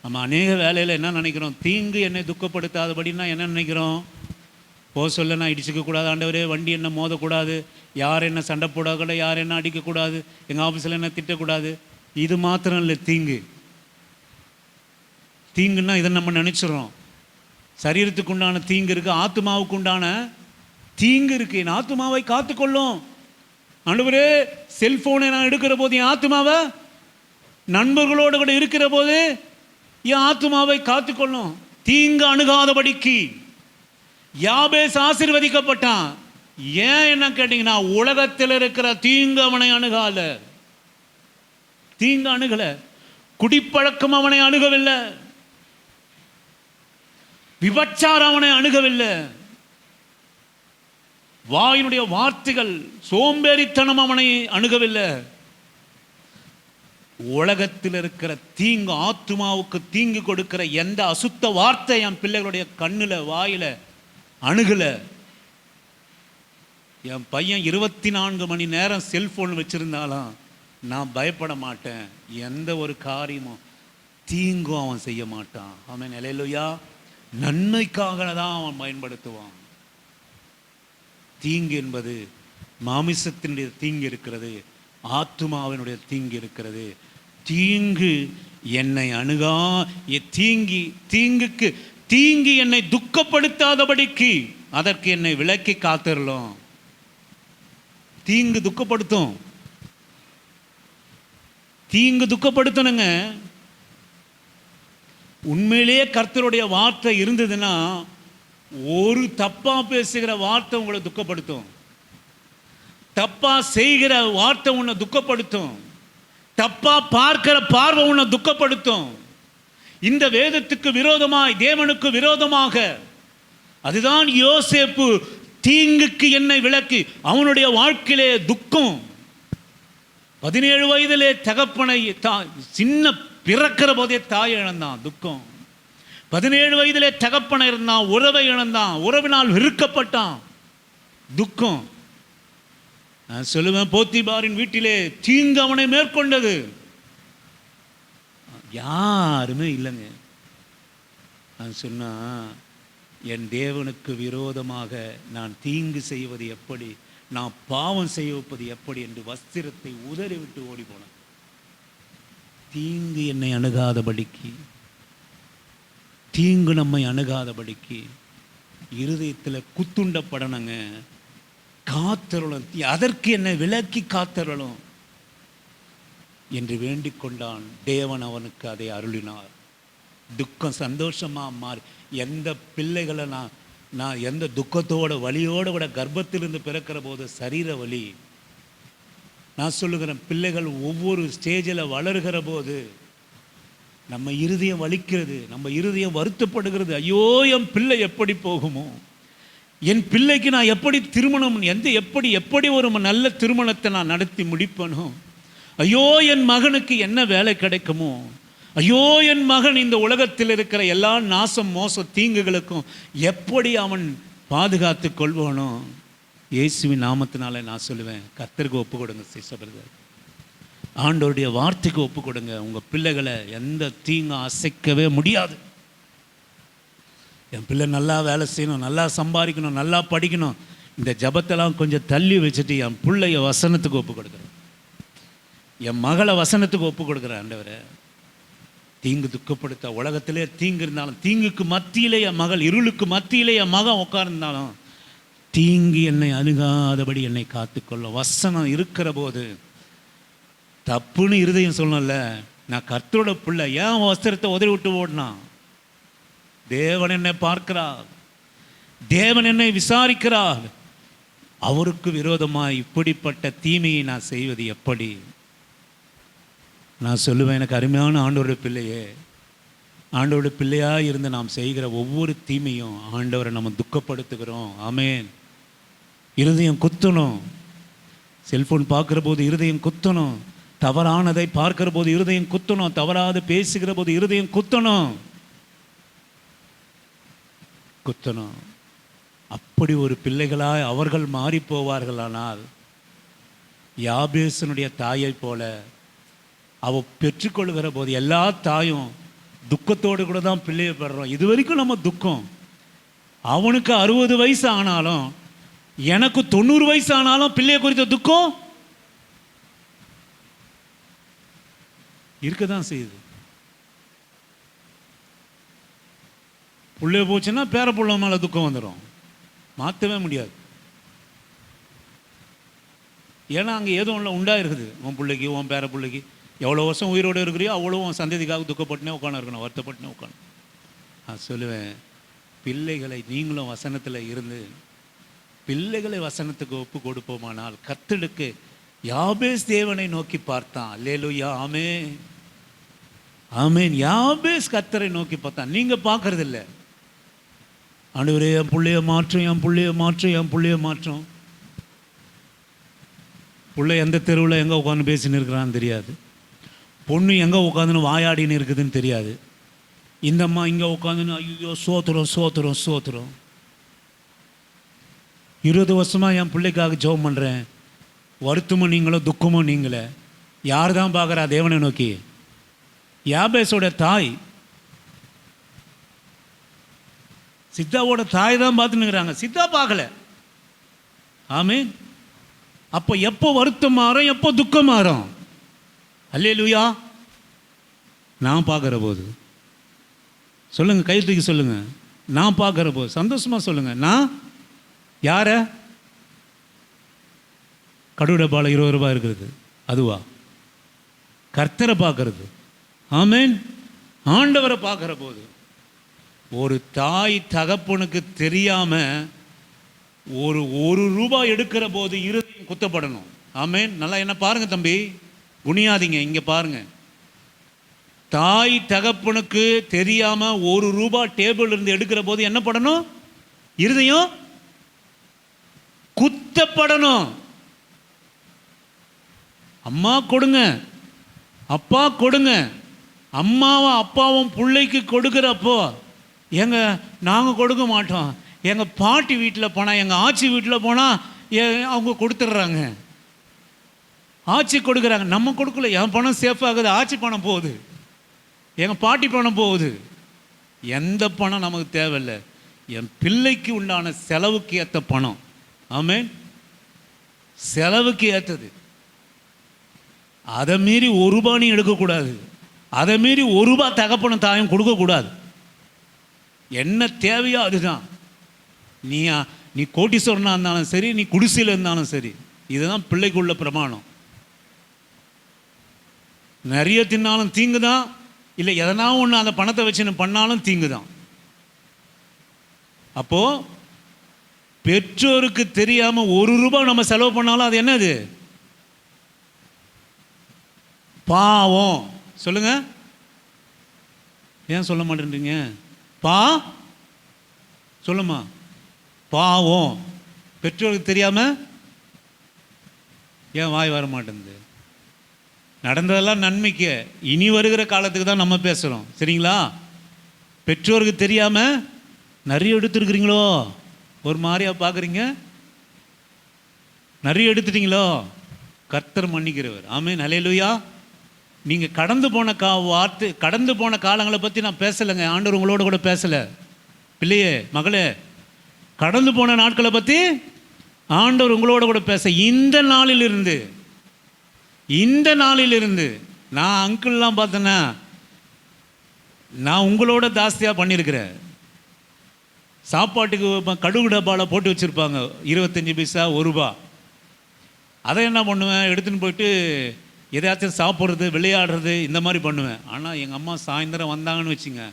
Speaker 2: நம்ம அநேக வேலையில் என்ன நினைக்கிறோம், தீங்கு என்னை துக்கப்படுத்தாதபடின்னா என்ன நினைக்கிறோம்? சொல்ல நான் இடிச்சிக்கக்கூடாது ஆண்டவரே, வண்டி என்ன மோதக்கூடாது, யார் என்ன சண்டை போடக்கூடாது, யார் என்ன அடிக்கக்கூடாது, எங்கள் ஆஃபீஸில் என்ன திட்டக்கூடாது. இது மாத்திரம் இல்லை தீங்கு. தீங்குன்னா இதை நம்ம நினைச்சிடறோம். சரீரத்துக்கு உண்டான தீங்கு இருக்கு, ஆத்துமாவுக்கு உண்டான தீங்கு இருக்கு. என் ஆத்துமாவை காத்துக்கொள்ளும். ஆண்டவரே, செல்போனை நான் எடுக்கிற போது என் ஆத்துமாவை, நண்பர்களோடு கூட இருக்கிற போது என் ஆத்துமாவை காத்துக்கொள்ளும், தீங்கு அணுகாதபடிக்கு. யாபேஸ் ஆசீர்வதிக்கப்பட்டான். ஏன் என்ன கேட்டீங்கன்னா, உலகத்தில் இருக்கிற தீங்கு அவனை அணுகால. தீங்கு அணுகல. குடிப்பழக்கம் அவனை அணுகவில்லை, விபச்சாரம் அவனை அணுகவில்லை, வாயினுடைய வார்த்தைகள், சோம்பேறித்தனம் அவனை அணுகவில்லை. உலகத்தில் இருக்கிற தீங்கு, ஆத்துமாவுக்கு தீங்கு கொடுக்கிற எந்த அசுத்த வார்த்தை என் பிள்ளைகளுடைய கண்ணுல வாயில அணுகல. என் பையன் 24 மணி நேரம் செல்போன் வச்சிருந்தாலும் நான் பயப்பட மாட்டேன். எந்த ஒரு காரியமும் தீங்கும் அவன் செய்ய மாட்டான். அவன் நிலையிலுயா நன்மைக்காக தான் அவன் பயன்படுத்துவான். தீங்கு என்பது மாமிசத்தினுடைய தீங்கு இருக்கிறது, ஆத்துமாவினுடைய தீங்கு இருக்கிறது. தீங்கு என்னை அணுகா, தீங்கு என்னை துக்கப்படுத்தாதபடிக்கு அதற்கு என்னை விலக்கி காத்திரலாம். தீங்கு துக்கப்படுத்தும், தீங்கு துக்கப்படுத்தணுங்க. உண்மையிலேயே கர்த்தருடைய வார்த்தை இருந்ததுன்னா, ஒரு தப்பா பேசுகிற வார்த்தை உங்களை துக்கப்படுத்தும், தப்பா செய்கிற வார்த்தை உன்னை துக்கப்படுத்தும், தப்பா பார்க்கிற பார்வை உன்னை துக்கப்படுத்தும். இந்த வேதத்துக்கு விரோதமாய், தேவனுக்கு விரோதமாக, அதுதான் யோசேப்பு தீங்குக்கு என்னை விலக்கி. அவனுடைய வாழ்க்கையிலே துக்கம். 17 வயதிலே தகப்பனை, சின்ன பிறக்கிற போதே தாய் இழந்தான், துக்கம். 17 வயதிலே தகப்பனை இருந்தான், உறவை இழந்தான், உறவினால் வெறுக்கப்பட்டான், துக்கம். நான் சொல்லுவேன், போத்திபாரின் வீட்டிலே தீங்கு அவனை மேற்கொண்டது. யாருமே இல்லைங்க. நான் சொன்னா, என் தேவனுக்கு விரோதமாக நான் தீங்கு செய்வது எப்படி, நான் பாவம் செய்வது எப்படி என்று வஸ்திரத்தை உதறிவிட்டு ஓடி போனேன். தீங்கு என்னை அணுகாதபடிக்கு, தீங்கு நம்மை அணுகாதபடிக்கு இருதயத்தில் குத்துண்டப்படணுங்க. காத்தருளும், அதற்கு என்னை விலக்கி காத்தருளும் என்று வேண்டிக் கொண்டான். தேவன் அவனுக்கு அதை அருளினார். துக்கம் சந்தோஷமாக மாறி, எந்த பிள்ளைகளை நான் எந்த துக்கத்தோட வலியோடு கூட கர்ப்பத்திலிருந்து பிறக்கிற போது சரீர வலி, நான் சொல்லுகிறேன், பிள்ளைகள் ஒவ்வொரு ஸ்டேஜில் வளர்கிற போது நம்ம இருதயம் வலிக்கிறது, நம்ம இருதயம் வருத்தப்படுகிறது. ஐயோ, என் பிள்ளை எப்படி போகுமோ, என் பிள்ளைக்கு நான் எப்படி திருமணம், எப்படி ஒரு நல்ல திருமணத்தை நான் நடத்தி முடிப்பனோ, ஐயோ என் மகனுக்கு என்ன வேலை கிடைக்குமோ, ஐயோ என் மகன் இந்த உலகத்தில் இருக்கிற எல்லா நாசம் மோச தீங்குகளுக்கும் எப்படி அவன் பாதுகாத்து கொள்வானோ. இயேசுவின் நாமத்தினால நான் சொல்லுவேன், கர்த்தருக்கு ஒப்பு கொடுங்க சிஸ்டர், ஆண்டவருடைய வார்த்தைக்கு ஒப்பு கொடுங்க. உங்கள் பிள்ளைகளை எந்த தீங்கும் அசைக்கவே முடியாது. என் பிள்ளை நல்லா வேலை செய்யணும், நல்லா சம்பாதிக்கணும், நல்லா படிக்கணும், இந்த ஜபத்தெல்லாம் கொஞ்சம் தள்ளி வச்சுட்டு என் பிள்ளைய வசனத்துக்கு ஒப்பு கொடுக்குறேன், என் மகளை வசனத்துக்கு ஒப்பு கொடுக்குறேன். ஆண்டவரை, தீங்கு துக்கப்படுத்த, உலகத்திலே தீங்கு இருந்தாலும், தீங்குக்கு மத்தியிலே என் மகள், இருளுக்கு மத்தியிலே என் மகன் உட்கார்ந்தாலும், தீங்கு என்னை அணுகாதபடி என்னை காத்துக்கொள்ளும். வசனம் இருக்கிற போது தப்புன்னு இருதயம் சொல்லல, நான் கர்த்தரோட பிள்ளை, ஏன் வஸ்திரத்தை உதறி விட்டு ஓடினான்? தேவன் என்னை பார்க்கிறார், தேவன் என்னை விசாரிக்கிறார். அவருக்கு விரோதமாக இப்படிப்பட்ட தீமையை நான் செய்வது எப்படி? நான் சொல்லுவேன், எனக்கு அருமையான ஆண்டவருடைய பிள்ளையே, ஆண்டவருடைய பிள்ளையாக இருந்து நாம் செய்கிற ஒவ்வொரு தீமையும் ஆண்டவரை நம்ம துக்கப்படுத்துகிறோம். ஆமேன். இருதயம் குத்தணும். செல்ஃபோன் பார்க்குற போது இருதயம் குத்தணும், தவறானதை பார்க்கிற போது இருதயம் குத்தணும், தவறாது பேசுகிற போது இருதயம் குத்தணும். அப்படி ஒரு பிள்ளைகளாய் அவர்கள் மாறி போவார்களானால், யாபேசனுடைய தாயை போல அவ பெற்றுக்கொள்கிற போது, எல்லா தாயும் துக்கத்தோடு கூட தான் பிள்ளையை பெறுறோம். இது வரைக்கும் நம்ம துக்கம். அவனுக்கு 60 வயசு ஆனாலும், எனக்கு 90 வயசு ஆனாலும் பிள்ளையை குறித்த துக்கம் இருக்க தான் செய்யுது. புள்ளே போச்சுன்னா பேர புள்ள மேலே துக்கம் வந்துடும், மாற்றவே முடியாது. ஏன்னா அங்கே ஏதோ ஒன்று உண்டாயிருக்குது. உன் பிள்ளைக்கு, உன் பேர பிள்ளைக்கு எவ்வளோ வருஷம் உயிரோடு இருக்கிறியோ அவ்வளோ உன் சந்ததிக்காக துக்கப்பட்டுனே உட்காந்து இருக்கணும், வருத்தப்பட்டுனே உட்காந்து. நான் சொல்லுவேன், பிள்ளைகளை நீங்களும் வசனத்தில் இருந்து பிள்ளைகளை வசனத்துக்கு ஒப்பு கொடுப்போமானால் கர்த்தருக்கு யாபேஸ் தேவனை நோக்கி பார்த்தான். அல்லேலூயா, ஆமென் ஆமென். யாபேஸ் கர்த்தரை நோக்கி பார்த்தான். நீங்கள் பார்க்கறது இல்லை. ஆண்டவரே என் பிள்ளைய மாற்றும், என் பிள்ளைய மாற்றும், என் பிள்ளைய மாற்றும். பிள்ளை எந்த தெருவில் எங்கே உட்காந்து பேசின்னு இருக்கிறான்னு தெரியாது. பொண்ணு எங்கே உட்காந்துன்னு வாயாடின்னு இருக்குதுன்னு தெரியாது. இந்த அம்மா இங்கே உட்காந்துன்னு ஐயோ சோத்துறோம் சோத்துறோம் சோத்துறோம். 20 வருஷமாக என் பிள்ளைக்காக ஜெபம் பண்ணுறேன், வருத்தமும் நீங்களோ துக்கமும் நீங்களே. யார் தான் பார்க்குறா தேவனை நோக்கி? யாபேஸோட தாய், சித்தாவோட தாய் தான் பார்த்துன்னுக்குறாங்க, சித்தா பார்க்கல. ஆமென். அப்போ எப்போ வருத்தம் மாறும், எப்போ துக்கம் மாறும்? அல்லேலூயா. நான் பார்க்குற போது சொல்லுங்க, கை தூக்கி சொல்லுங்க. நான் பார்க்குற போது சந்தோஷமாக சொல்லுங்க. நான் யார? கடுடப்பால 20 ரூபாய் இருக்கிறது அதுவா? கர்த்தரை பார்க்கறது. ஆமென். ஆண்டவரை பார்க்குற போது ஒரு தாய் தகப்பனுக்கு தெரியாம ஒரு ரூபாய் எடுக்கிற போது இருதயம் குத்தப்படணும். ஆமென். நல்லா என்ன பாருங்க தம்பி, குனியாதீங்க, இங்க பாருங்க. தாய் தகப்பனுக்கு தெரியாம 1 ரூபாய் டேபிள் இருந்து எடுக்கிற போது என்ன படணும்? இருதயம் குத்தப்படணும். அம்மா கொடுங்க, அப்பா கொடுங்க. அம்மாவும் அப்பாவும் பிள்ளைக்கு கொடுக்குறப்போ எங்க நாங்கள் கொடுக்க மாட்டோம். எங்கள் பாட்டி வீட்டில் போனால், எங்கள் ஆச்சி வீட்டில் போனால் அவங்க கொடுத்துட்றாங்க, ஆட்சி கொடுக்குறாங்க. நம்ம கொடுக்கல. என் பணம் சேஃப் ஆகுது, ஆட்சி பணம் போகுது, எங்கள் பாட்டி பணம் போகுது. எந்த பணம் நமக்கு தேவையில்லை, என் பிள்ளைக்கு உண்டான செலவுக்கு ஏற்ற பணம். ஆமென். செலவுக்கு ஏற்றது. அதை மீறி 1 ரூபாயும் எடுக்கக்கூடாது. அதை மீறி 1 ரூபாய் தகப்பனும் தாயும் கொடுக்கக்கூடாது. என்ன தேவையோ அதுதான். நீ கோட்டீஸ்வரனாக இருந்தாலும் சரி, நீ குடிசையில் இருந்தாலும் சரி, இதுதான் பிள்ளைக்குள்ள பிரமாணம். நிறைய தின்னாலும் தீங்கு தான், இல்லை எதனா ஒன்று அந்த பணத்தை வச்சு பண்ணாலும் தீங்கு தான். அப்போது பெற்றோருக்கு தெரியாமல் 1 ரூபாய் நம்ம செலவு பண்ணாலும் அது என்னது? பாவம். சொல்லுங்க, ஏன் சொல்ல மாட்டேன்றீங்க? சொல்லுமா, பாவம். பெற்றோருக்கு தெரியாம ஏன் வாய் வர மாட்டேங்குது? நடந்ததெல்லாம் நன்மைக்கு, இனி வருகிற காலத்துக்கு தான் நம்ம பேசுகிறோம், சரிங்களா? பெற்றோருக்கு தெரியாம நிறைய எடுத்துருக்குறீங்களோ? ஒரு மாதிரியா பார்க்குறீங்க. நிறைய எடுத்துட்டீங்களோ? கர்த்தர் மன்னிக்கிறவர். ஆமென். ஹல்லேலூயா. நீங்கள் கடந்து போன காலங்களை பற்றி நான் பேசலைங்க. ஆண்டவர் உங்களோட கூட பேசலை. பிள்ளையே, மகளே, கடந்து போன நாட்களை பற்றி ஆண்டவர் உங்களோட கூட பேச. இந்த நாளிலிருந்து நான் அங்கிள்லாம் பார்த்தேன்னா நான் உங்களோட ஜாஸ்தியாக பண்ணியிருக்கிறேன். சாப்பாட்டுக்கு கடுகு டப்பாவில் போட்டு வச்சுருப்பாங்க, 25 பைசா 1 ரூபா. அதை என்ன பண்ணுவேன், எடுத்துன்னு போயிட்டு எதையாச்சும் சாப்பிட்றது, விளையாடுறது, இந்த மாதிரி பண்ணுவேன். ஆனால் எங்கள் அம்மா சாயந்தரம் வந்தாங்கன்னு வச்சுங்க,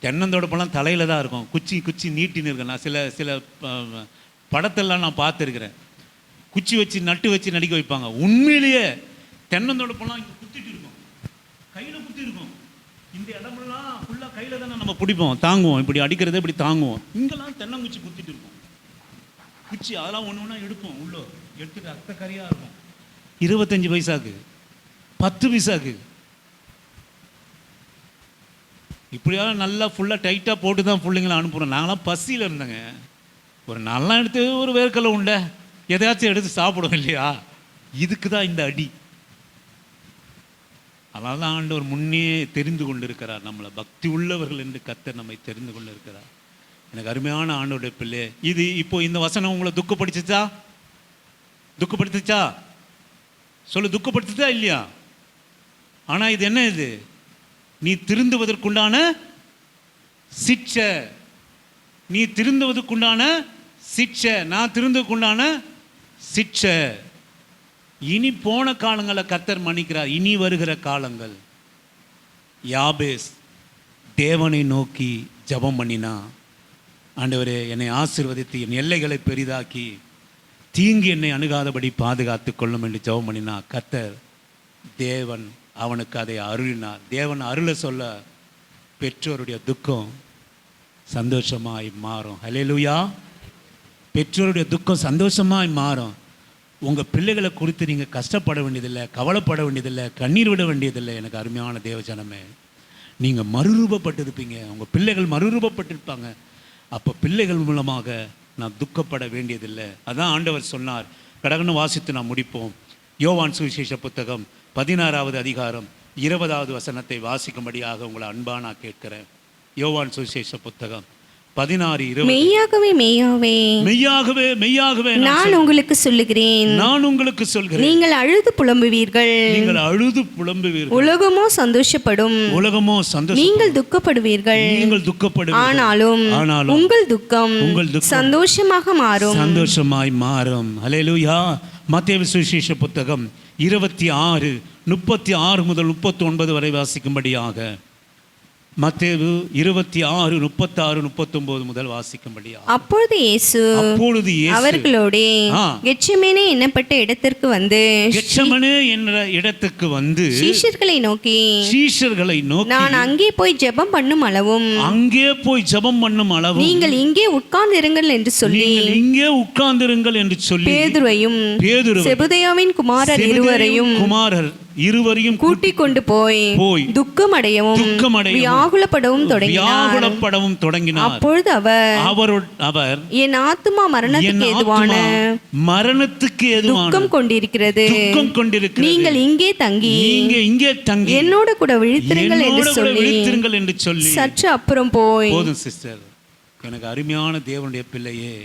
Speaker 2: தென்னந்தோடப்பெல்லாம் தலையில் தான் இருக்கும், குச்சி நீட்டின்னு இருக்கேன். நான் சில படத்தெல்லாம் நான் பார்த்துருக்குறேன். குச்சி வச்சு நட்டு வச்சு நடிக்க வைப்பாங்க. உண்மையிலேயே தென்னந்தோடப்பெல்லாம் இங்கே குத்திட்டு இருக்கும், கையில் குத்தி இருக்கும். இந்த இடமெல்லாம் ஃபுல்லாக கையில் தானே நம்ம பிடிப்போம், தாங்குவோம், இப்படி அடிக்கிறத இப்படி தாங்குவோம். இங்கெல்லாம் தென்னங்குச்சி குத்திட்டு இருக்கும். குச்சி அதெல்லாம் ஒன்று எடுப்போம், உள்ளே எடுத்துட்டு அத்தை கறியாக இருக்கும். 25 பைசாக்கு, 10 பைசாக்கு, இப்படியாவது நல்லா ஃபுல்லாக டைட்டாக போட்டு தான் பிள்ளைங்களை அனுப்புகிறோம். நாங்களாம் பசியில் இருந்தேங்க. ஒரு நல்லா எடுத்து ஒரு வேர்க்கலை உண்டை எதையாச்சும் எடுத்து சாப்பிடுவோம் இல்லையா? இதுக்கு தான் இந்த அடி. அதனால தான் ஆண்டவர் முன்னே தெரிந்து கொண்டு இருக்கிறார், நம்மளை பக்தி உள்ளவர்கள் என்று கர்த்தர் நம்மை தெரிந்து கொண்டு இருக்கிறார். எனக்கு அருமையான ஆண்டவருடைய பிள்ளை, இது இப்போ இந்த வசனம் உங்களை துக்கப்படுத்துச்சா? சொல்லு, துக்கப்படுத்துதா இல்லையா? ஆனால் இது என்ன? இது நீ திருந்துவதற்குண்டான சிட்சை, நீ திருந்துவதற்குண்டான சிட்சை, நான் திருந்துவதற்குண்டான சிட்சை. இனி போன காலங்களை கர்த்தர் மன்னிக்கிறார். இனி வருகிற காலங்கள். யாபேஸ் தேவனை நோக்கி ஜெபம் பண்ணினா, ஆண்டவரே என்னை ஆசீர்வதித்து என் எல்லைகளை பெரிதாக்கி தீங்கு என்னை அணுகாதபடி பாதுகாத்து கொள்ளும் என்று ஜெபம் பண்ணினா, கர்த்தர் தேவன் அவனுக்கு அதை அருளினார். தேவன் அருளை சொல்ல பெற்றோருடைய துக்கம் சந்தோஷமாய் மாறும். ஹல்லேலூயா. பெற்றோருடைய துக்கம் சந்தோஷமாய் மாறும். உங்கள் பிள்ளைகளை குறித்து நீங்கள் கஷ்டப்பட வேண்டியதில்லை, கவலைப்பட வேண்டியதில்லை, கண்ணீர் விட வேண்டியதில்லை. எனக்கு அருமையான தேவஜனமே, நீங்கள் மறுரூபப்பட்டிருப்பீங்க, உங்கள் பிள்ளைகள் மறுரூபப்பட்டிருப்பாங்க. அப்போ பிள்ளைகள் மூலமாக நான் துக்கப்பட வேண்டியதில்லை. அதான் ஆண்டவர் சொன்னார். கடகன்னு வாசித்து நான் முடிப்போம். யோவான் சுவிசேஷ புத்தகம் 16வது அதிகாரம் 20வது வசனத்தை வாசிக்கும்படியாக உங்களை அன்பா நான் கேட்கிறேன். யோவான் சுவிசேஷ புத்தகம் 16:20.
Speaker 3: மெய்யாகவே மெய்யாகவே
Speaker 2: மெய்யாகவே மெய்யாகவே
Speaker 3: நான் உங்களுக்கு சொல்லுகிறேன்,
Speaker 2: நான் உங்களுக்கு சொல்கிறேன்,
Speaker 3: நீங்கள் அழுது புலம்புவீர்கள்,
Speaker 2: நீங்கள் அழுது புலம்புவீர்கள்,
Speaker 3: உலகமோ சந்தோஷப்படும்,
Speaker 2: உலகமோ சந்தோஷம்,
Speaker 3: நீங்கள் துக்கப்படுவீர்கள்,
Speaker 2: நீங்கள் துக்கப்படுவீர்கள்,
Speaker 3: ஆனாலும் உங்கள் துக்கம் சந்தோஷமாக மாறும்,
Speaker 2: சந்தோஷமாய் மாறும். ஹல்லேலூயா. மத்தேயு சுவிசேஷ புத்தகம் 26 36 முதல் 39 வரை வாசிக்கும்படியாக. மத்தேயு 26 36 39 முதல் வாசிக்கும்படியாக.
Speaker 3: அப்பொழுது இயேசு அவர்களோடே கெத்செமனே என்னப்பட்ட இடத்திற்கு வந்து,
Speaker 2: கெத்செமனே என்ற இடத்துக்கு வந்து
Speaker 3: சீஷர்களை நோக்கி நான் அங்கே போய் ஜெபம் பண்ணும் அளவும் நீங்கள் இங்கே உட்கார்ந்திருங்கள் என்று சொல்லி பேதுருவையும் செபதேயாவின் குமாரர் இருவரையும் கூட்டிக் கொண்டு போய் துக்கமடையவும் வியாகுலப்படவும் தொடங்கினார். அப்பொழுது அவர் என் ஆத்துமா மரணத்துக்கு ஏதுவான துக்கம் கொண்டிருக்கிறது, நீங்கள் இங்கே தங்கி என்னோட கூட விழித்திருங்கள் என்று சொல்லி சற்று அப்புறம் போய்.
Speaker 2: போதும் சிஸ்டர். எனக்கு அருமையான தேவனுடைய பிள்ளையே,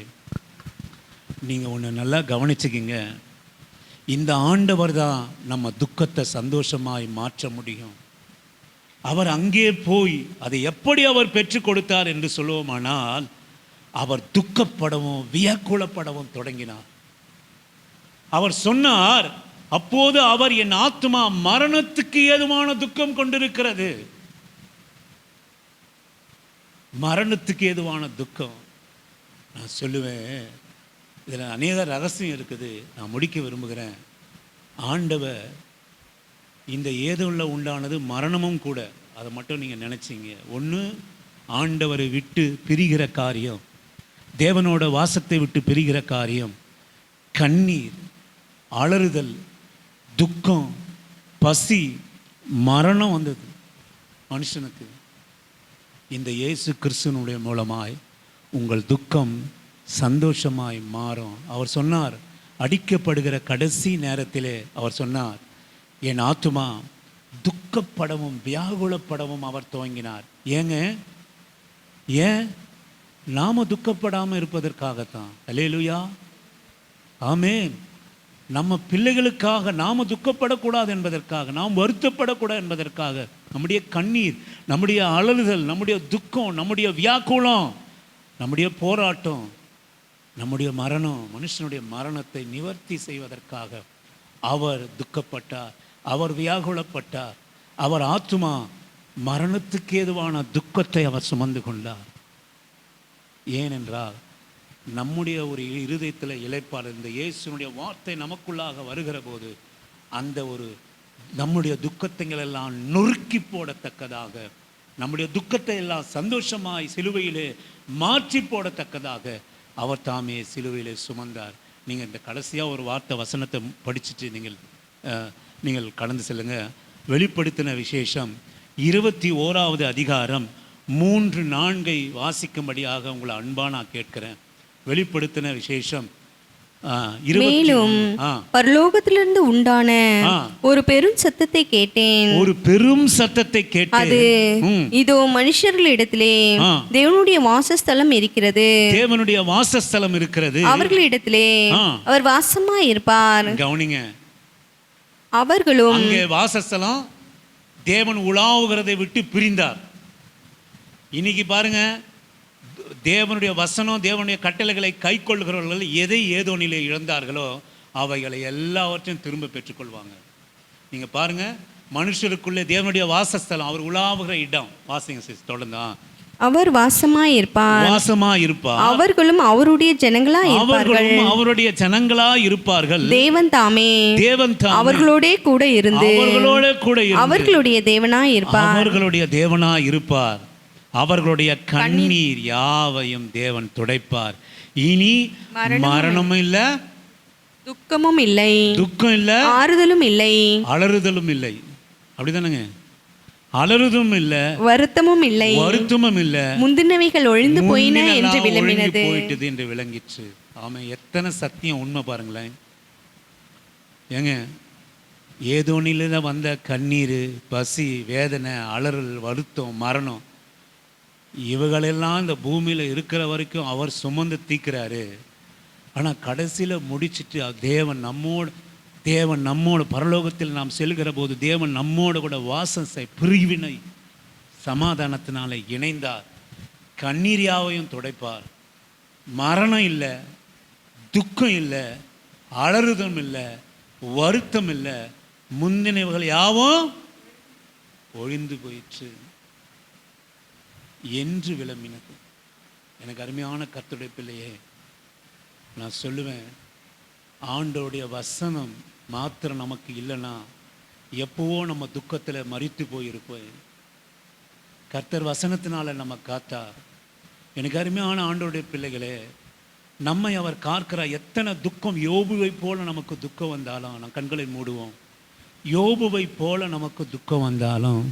Speaker 2: நீங்க ஒண்ணு நல்லா கவனிச்சுக்கிங்க. இந்த ஆண்டவர் தான் நம்ம துக்கத்தை சந்தோஷமாய் மாற்ற முடியும். அவர் அங்கே போய் அதை எப்படி அவர் பெற்றுக் கொடுத்தார் என்று சொல்லுவோமானால், அவர் துக்கப்படவும் வியக்குலப்படவும் தொடங்கினார். அவர் சொன்னார், அப்போது அவர் என் ஆத்துமா மரணத்துக்கு ஏதுவான துக்கம் கொண்டிருக்கிறது. மரணத்துக்கு ஏதுவான துக்கம். நான் சொல்லுவேன், இதில் அநேக ரகசியம் இருக்குது. நான் முடிக்க விரும்புகிறேன். ஆண்டவர் இந்த ஏதுள்ள உண்டானது மரணமும் கூட. அதை மட்டும் நீங்கள் நினச்சிங்க. ஒன்று, ஆண்டவரை விட்டு பிரிகிற காரியம், தேவனோட வாசத்தை விட்டு பிரிகிற காரியம், கண்ணீர், அலறுதல், துக்கம், பசி, மரணம் வந்தது மனுஷனுக்கு. இந்த இயேசு கிறிஸ்துவினுடைய மூலமாய் உங்கள் துக்கம் சந்தோஷமாய் மாறும். அவர் சொன்னார், அடிக்கப்படுகிற கடைசி நேரத்திலே அவர் சொன்னார், என் ஆத்துமா துக்கப்படவும் வியாகுலப்படவும் அவர் துவங்கினார். ஏன் நாம துக்கப்படாமல் இருப்பதற்காகத்தான். அல்லேலூயா, ஆமென். நம்ம பிள்ளைகளுக்காக நாம துக்கப்படக்கூடாது என்பதற்காக, நாம் வருத்தப்படக்கூடாது என்பதற்காக, நம்முடைய கண்ணீர், நம்முடைய அலறுதல், நம்முடைய துக்கம், நம்முடைய வியாக்குலம், நம்முடைய போராட்டம், நம்முடைய மரணம், மனுஷனுடைய மரணத்தை நிவர்த்தி செய்வதற்காக அவர் துக்கப்பட்டார், அவர் வியாகுலப்பட்டார். அவர் ஆத்துமா மரணத்துக்கு ஏதுவான துக்கத்தை அவர் சுமந்து கொண்டார். ஏனென்றால் நம்முடைய ஒரு இருதயத்தில் இளைப்பாறு, இந்த இயேசுனுடைய வார்த்தை நமக்குள்ளாக வருகிற போது அந்த ஒரு நம்முடைய துக்கத்தைகள் எல்லாம் நொறுக்கி போடத்தக்கதாக, நம்முடைய துக்கத்தை எல்லாம் சந்தோஷமாய் சிலுவையிலே மாற்றி போடத்தக்கதாக அவர் தாமே சிலுவையிலே சுமந்தார். நீங்கள் இந்த கடைசியாக ஒரு வார்த்தை வசனத்தை படிச்சுட்டு நீங்கள் கடந்து செல்லுங்க. வெளிப்படுத்தின விசேஷம் 21வது அதிகாரம் 3-4 வாசிக்கும்படியாக உங்களை அன்பா நான் கேட்கிறேன். வெளிப்படுத்தின விசேஷம்
Speaker 3: மேலும் பரலோகத்திலிருந்து உண்டான ஒரு பெரும் சத்தத்தை கேட்டேன். அது இதோ மனுஷர்களிடத்திலே தேவனுடைய வாசஸ்தலம் இருக்கிறது. அவர்களிடத்திலே அவர் வாசமாய் இருப்பார்.
Speaker 2: கவனிங்க,
Speaker 3: அவர்களும்
Speaker 2: அங்கே வாசஸ்தலம் தேவன் உலாவுகிறதை விட்டு பிரிந்தார். இன்னைக்கு பாருங்க, தேவனுடைய வசனம் தேவனுடைய கட்டளைகளை கை கொள்கிறவர்கள் எதை ஏதோனிலே இழந்தார்களோ அவைகளை எல்லாவற்றையும் திரும்ப பெற்றுக்கொள்வாங்க. நீங்க பாருங்க, மனுஷருக்குள்ளே தேவனுடைய வாசஸ்தலம், அவர் உலாவுகிற இடம். வாசிங்க சிஸ், தொடர்ந்தா.
Speaker 3: அவர் வாசமாயிருப்பார், அவர்களும் அவருடைய
Speaker 2: ஜனங்களா இருப்பார்கள்.
Speaker 3: தேவன் தாமே அவர்களோட கூட இருந்து அவர்களுடைய தேவனாய் இருப்பார்.
Speaker 2: அவர்களுடைய கண்ணீர் யாவையும் தேவன் துடைப்பார். இனி மரணமும் இல்ல,
Speaker 3: துக்கமும் இல்லை,
Speaker 2: துக்கம் இல்ல,
Speaker 3: ஆறுதலும் இல்லை,
Speaker 2: அலறுதலும் இல்லை. அப்படிதானங்க? அலறுதும் இல்ல,
Speaker 3: வருத்தமும் இல்லை, முந்தினவைகள் ஒழிந்து போயின என்று விளம்பினது,
Speaker 2: போயிட்டது என்று விளங்கிற்று. ஆமா, எத்தனை சத்தியம் உண்மை பாருங்களேன். ஏங்க, ஏதோனில வந்த கண்ணீர், பசி, வேதனை, அலறல், வருத்தம், மரணம், இவங்களெல்லாம் இந்த பூமியில் இருக்கிற வரைக்கும் அவர் சுமந்து தீக்கிறாரு. ஆனால் கடைசியில் முடிச்சுட்டு தேவன் நம்மோடு பரலோகத்தில் நாம் செல்கிற போது தேவன் நம்மோடு கூட வாசம் பிரிவினை சமாதானத்தினால இணைந்தார். கண்ணீர் யாவையும் துடைப்பார். மரணம் இல்லை, துக்கம் இல்லை, அலறுதம் இல்லை, வருத்தம் இல்லை, முந்தினவைகள் யாவும் ஒழிந்து போயிற்று என்று விளம்பினது. எனக்கு அருமையான கர்த்தருடைய பிள்ளையே, நான் சொல்லுவேன், ஆண்டோடைய வசனம் மாத்திரம் நமக்கு இல்லைன்னா எப்போவோ நம்ம துக்கத்தில் மரித்து போயிருப்போம். கர்த்தர் வசனத்தினால நம்ம காத்தார். எனக்கு அருமையான ஆண்டோடைய பிள்ளைகளே, நம்மை அவர் காக்கிற எத்தனை துக்கம், யோபுவை போல நமக்கு துக்கம் வந்தாலும் நம்ம கண்களை மூடுவோம். யோபுவை போல நமக்கு துக்கம் வந்தாலும்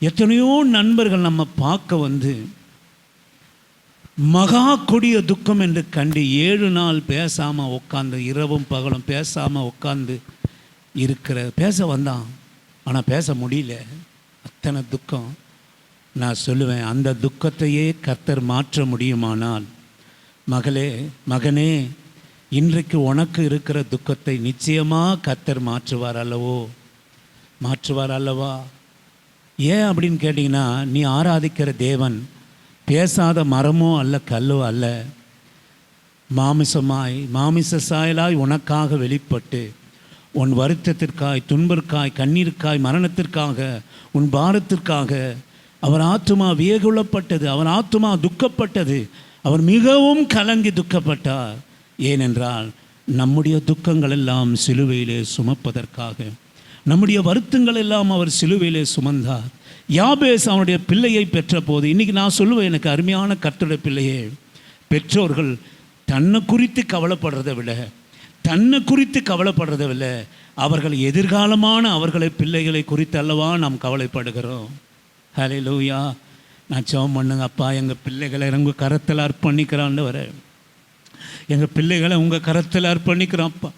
Speaker 2: எத்தனையோ நண்பர்கள் நம்ம பார்க்க வந்து மகா கொடிய துக்கம் என்று கண்டு 7 நாள் பேசாமல் உட்காந்து, இரவும் பகலும் பேசாமல் உட்காந்து பேச வந்தான், ஆனால் பேச முடியல. அத்தனை துக்கம். நான் சொல்லுவேன், அந்த துக்கத்தையே கர்த்தர் மாற்ற முடியுமானால், மகனே, இன்றைக்கு உனக்கு இருக்கிற துக்கத்தை நிச்சயமாக கர்த்தர் மாற்றுவார் அல்லவா? ஏன் அப்படின்னு கேட்டிங்கன்னா, நீ ஆராதிக்கிற தேவன் பேசாத மரமோ அல்ல, கல்லோ அல்ல. மாமிச சாயலாய் உனக்காக வெளிப்பட்டு உன் வருத்தத்திற்காய், துன்பத்திற்காய், கண்ணீருக்காய், மரணத்திற்காக, உன் பாரத்திற்காக அவர் ஆத்துமா வியகுலப்பட்டது, அவர் ஆத்துமா துக்கப்பட்டது, அவர் மிகவும் கலங்கி துக்கப்பட்டார். ஏனென்றால் நம்முடைய துக்கங்கள் எல்லாம் சிலுவையிலே சுமப்பதற்காக, நம்முடைய வருத்தங்கள் எல்லாம் அவர் சிலுவையிலே சுமந்தார். யாபேஸ் அவனுடைய பிள்ளையை பெற்ற போது, இன்றைக்கி நான் சொல்லுவேன், எனக்கு அருமையான கர்த்தருடைய பிள்ளையே, பெற்றோர்கள் தன்னை குறித்து கவலைப்படுறதை விட அவர்கள் எதிர்காலமான பிள்ளைகளை குறித்து அல்லவா நாம் கவலைப்படுகிறோம். ஹல்லேலூயா. நான் ஜெபம் பண்ணுங்க, அப்பா, எங்கள் பிள்ளைகளை உங்கள் கரத்தில் அர்ப்பணிக்கிறான்னு வர, எங்கள் பிள்ளைகளை உங்கள் கரத்தில் அர்ப்பணிக்கிறோம் அப்பா.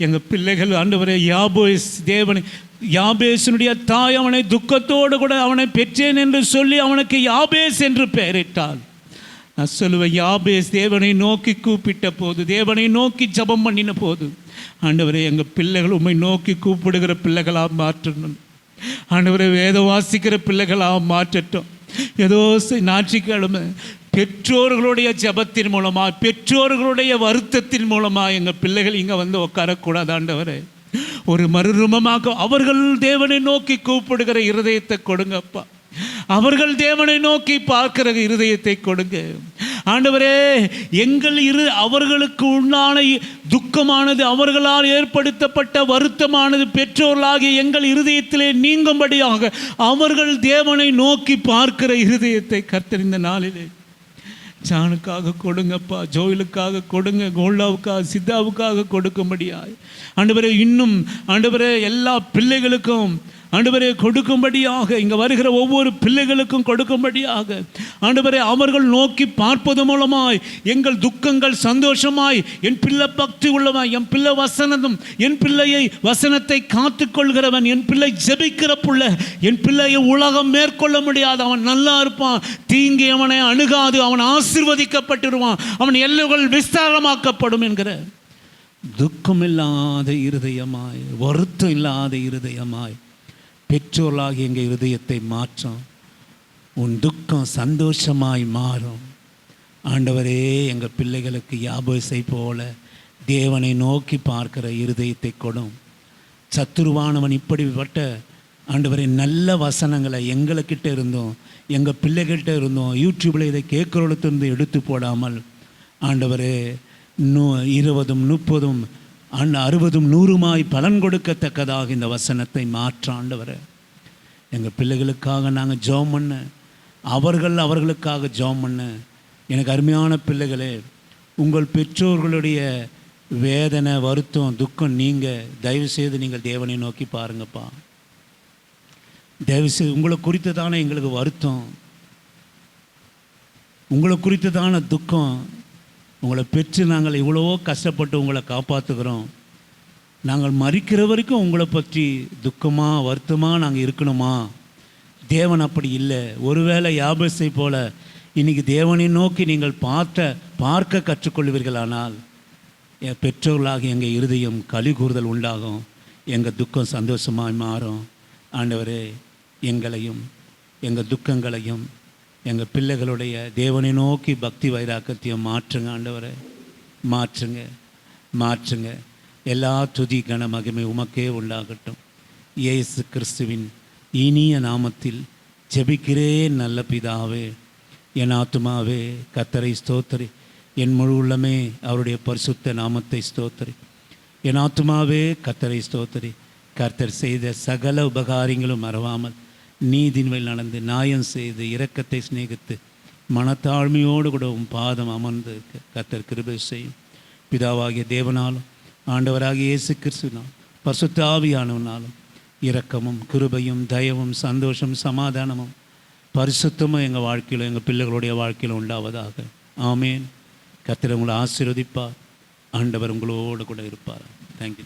Speaker 2: எங்கள் பிள்ளைகள் ஆண்டவரே, யாபேசனுடைய தாய் அவனை துக்கத்தோடு கூட அவனை பெற்றேன் என்று சொல்லி அவனுக்கு யாபேஸ் என்று பெயரிட்டாள். நான் சொல்லுவேன், யாபேஸ் தேவனை நோக்கி கூப்பிட்ட போது, தேவனை நோக்கி ஜெபம் பண்ணின போது, ஆண்டவரே, எங்கள் பிள்ளைகள் உம்மை நோக்கி கூப்பிடுகிற பிள்ளைகளாக மாற்றணும். ஆண்டவரே, வேதம் வாசிக்கிற பிள்ளைகளாக மாற்றட்டும். ஏதோ ஞாயிற்றுக்கிழமை பெற்றோர்களுடைய ஜபத்தின் மூலமாக, பெற்றோர்களுடைய வருத்தத்தின் மூலமாக எங்கள் பிள்ளைகள் இங்கே வந்து உட்காரக்கூடாது. ஆண்டவரே, ஒரு மறுரூபமாக அவர்கள் தேவனை நோக்கி கூப்பிடுகிற இருதயத்தை கொடுங்கப்பா. அவர்கள் தேவனை நோக்கி பார்க்கிற இருதயத்தை கொடுங்க ஆண்டவரே. அவர்களுக்கு உண்டான துக்கமானது, அவர்களால் ஏற்படுத்தப்பட்ட வருத்தமானது பெற்றோர்களாகிய எங்கள் இருதயத்திலே நீங்கும்படியாக அவர்கள் தேவனை நோக்கி பார்க்கிற இருதயத்தை கர்த்தர் இந்த நாளிலே ஜானுக்காக கொடுங்கப்பா, ஜோயிலுக்காக கொடுங்க, கோல்லாவுக்காக, சித்தாவுக்காக கொடுக்கும்படியாய் ஆண்டவரே, இன்னும் ஆண்டவரே எல்லா பிள்ளைகளுக்கும் ஆண்டவரே கொடுக்கும்படியாக, இங்கே வருகிற ஒவ்வொரு பிள்ளைகளுக்கும் கொடுக்கும்படியாக ஆண்டவரே அவர்கள் நோக்கி பார்ப்பது மூலமாய் எங்கள் துக்கங்கள் சந்தோஷமாய், என் பிள்ளை பக்தி உள்ளவன், என் பிள்ளை என் பிள்ளையை வசனத்தை காத்து கொள்கிறவன், என் பிள்ளை ஜெபிக்கிற பிள்ளை, என் பிள்ளையை உலகம் மேற்கொள்ள முடியாது, அவன் நல்லா இருப்பான், தீங்கு அவனை அணுகாது, அவன் ஆசீர்வதிக்கப்பட்டிருவான், அவன் எல்லைகள் விஸ்தாரமாக்கப்படும் என்கிற துக்கமில்லாத இருதயமாய், வருத்தம் இல்லாத இருதயமாய் பெற்றோர்களாகி எங்கள் இருதயத்தை மாற்றும்.
Speaker 1: உன் துக்கம் சந்தோஷமாய் மாறும். ஆண்டவரே, எங்கள் பிள்ளைகளுக்கு யாபோசை போல தேவனை நோக்கி பார்க்கிற இருதயத்தை கொடும். சத்துருவானவன் இப்படிப்பட்ட ஆண்டவரே நல்ல வசனங்களை எங்கள்கிட்ட இருந்தோம், எங்கள் பிள்ளைகிட்ட இருந்தோம், யூடியூப்பில் இதை கேட்குறவளுக்கு எடுத்து போடாமல் ஆண்டவரே 20, 30, 60, 100 பலன் கொடுக்கத்தக்கதாக இந்த வசனத்தை மாற்ற ஆண்டவரே. எங்கள் பிள்ளைகளுக்காக நாங்கள் ஜெபம் பண்ண, அவர்களுக்காக ஜெபம் பண்ண. எனக்கு அருமையான பிள்ளைகளே, உங்கள் பெற்றோர்களுடைய வேதனை, வருத்தம், துக்கம் தயவுசெய்து நீங்கள் தேவனை நோக்கி பாருங்கப்பா. தயவுசெய்து உங்களை குறித்து தானே எங்களுக்கு வருத்தம், உங்களை குறித்து தானே துக்கம். உங்களை பெற்று நாங்கள் இவ்வளவோ கஷ்டப்பட்டு உங்களை காப்பாற்றுக்கிறோம். நாங்கள் மரிக்கிற வரைக்கும் உங்களை பற்றி துக்கமாக வருத்தமாக நாங்கள் இருக்கணுமா? தேவன் அப்படி இல்லை. ஒருவேளை யாபேசை போல இன்றைக்கி தேவனை நோக்கி நீங்கள் பார்க்க கற்றுக்கொள்வீர்களானால் என் பெற்றோர்களாக எங்கள் இருதயம் களி கூறுதல் உண்டாகும், எங்கள் துக்கம் சந்தோஷமாக மாறும். ஆண்டவரே, எங்களையும் எங்கள் துக்கங்களையும் எங்கள் பிள்ளைகளுடைய தேவனை நோக்கி பக்தி வைராக்கத்தையும் மாற்றுங்க ஆண்டவரே, மாற்றுங்க. எல்லா துதி கன மகிமை உமக்கே உண்டாகட்டும். இயேசு கிறிஸ்துவின் இனிய நாமத்தில் ஜெபிக்கிறேன் நல்ல பிதாவே. என் ஆத்துமாவே கர்த்தரை ஸ்தோத்திரி, என் முழு உள்ளமே அவருடைய பரிசுத்த நாமத்தை ஸ்தோத்திரி. என் ஆத்துமாவே கர்த்தரை ஸ்தோத்திரி. கர்த்தர் செய்த சகல உபகாரங்களும் மறவாமல் நீதின்மையில் நடந்து நியாயம் செய்து இரக்கத்தை சிநேகித்து மனத்தாழ்மையோடு கூட பாதம் அமர்ந்து கர்த்தர் கிருபை செய்யும். பிதாவாகிய தேவனாலும் ஆண்டவராகிய இயேசு கிறிஸ்துவினாலும் பரிசுத்த ஆவியானவனாலும் இரக்கமும் கிருபையும் தயவும் சந்தோஷம் சமாதானமும் பரிசுத்தமும் எங்கள் வாழ்க்கையில் எங்கள் பிள்ளைகளுடைய வாழ்க்கையில் உண்டாவதாக. ஆமேன். கர்த்தர் உங்களை ஆசீர்வதிப்பார். ஆண்டவர் உங்களோடு கூட இருப்பார். தேங்க்யூ.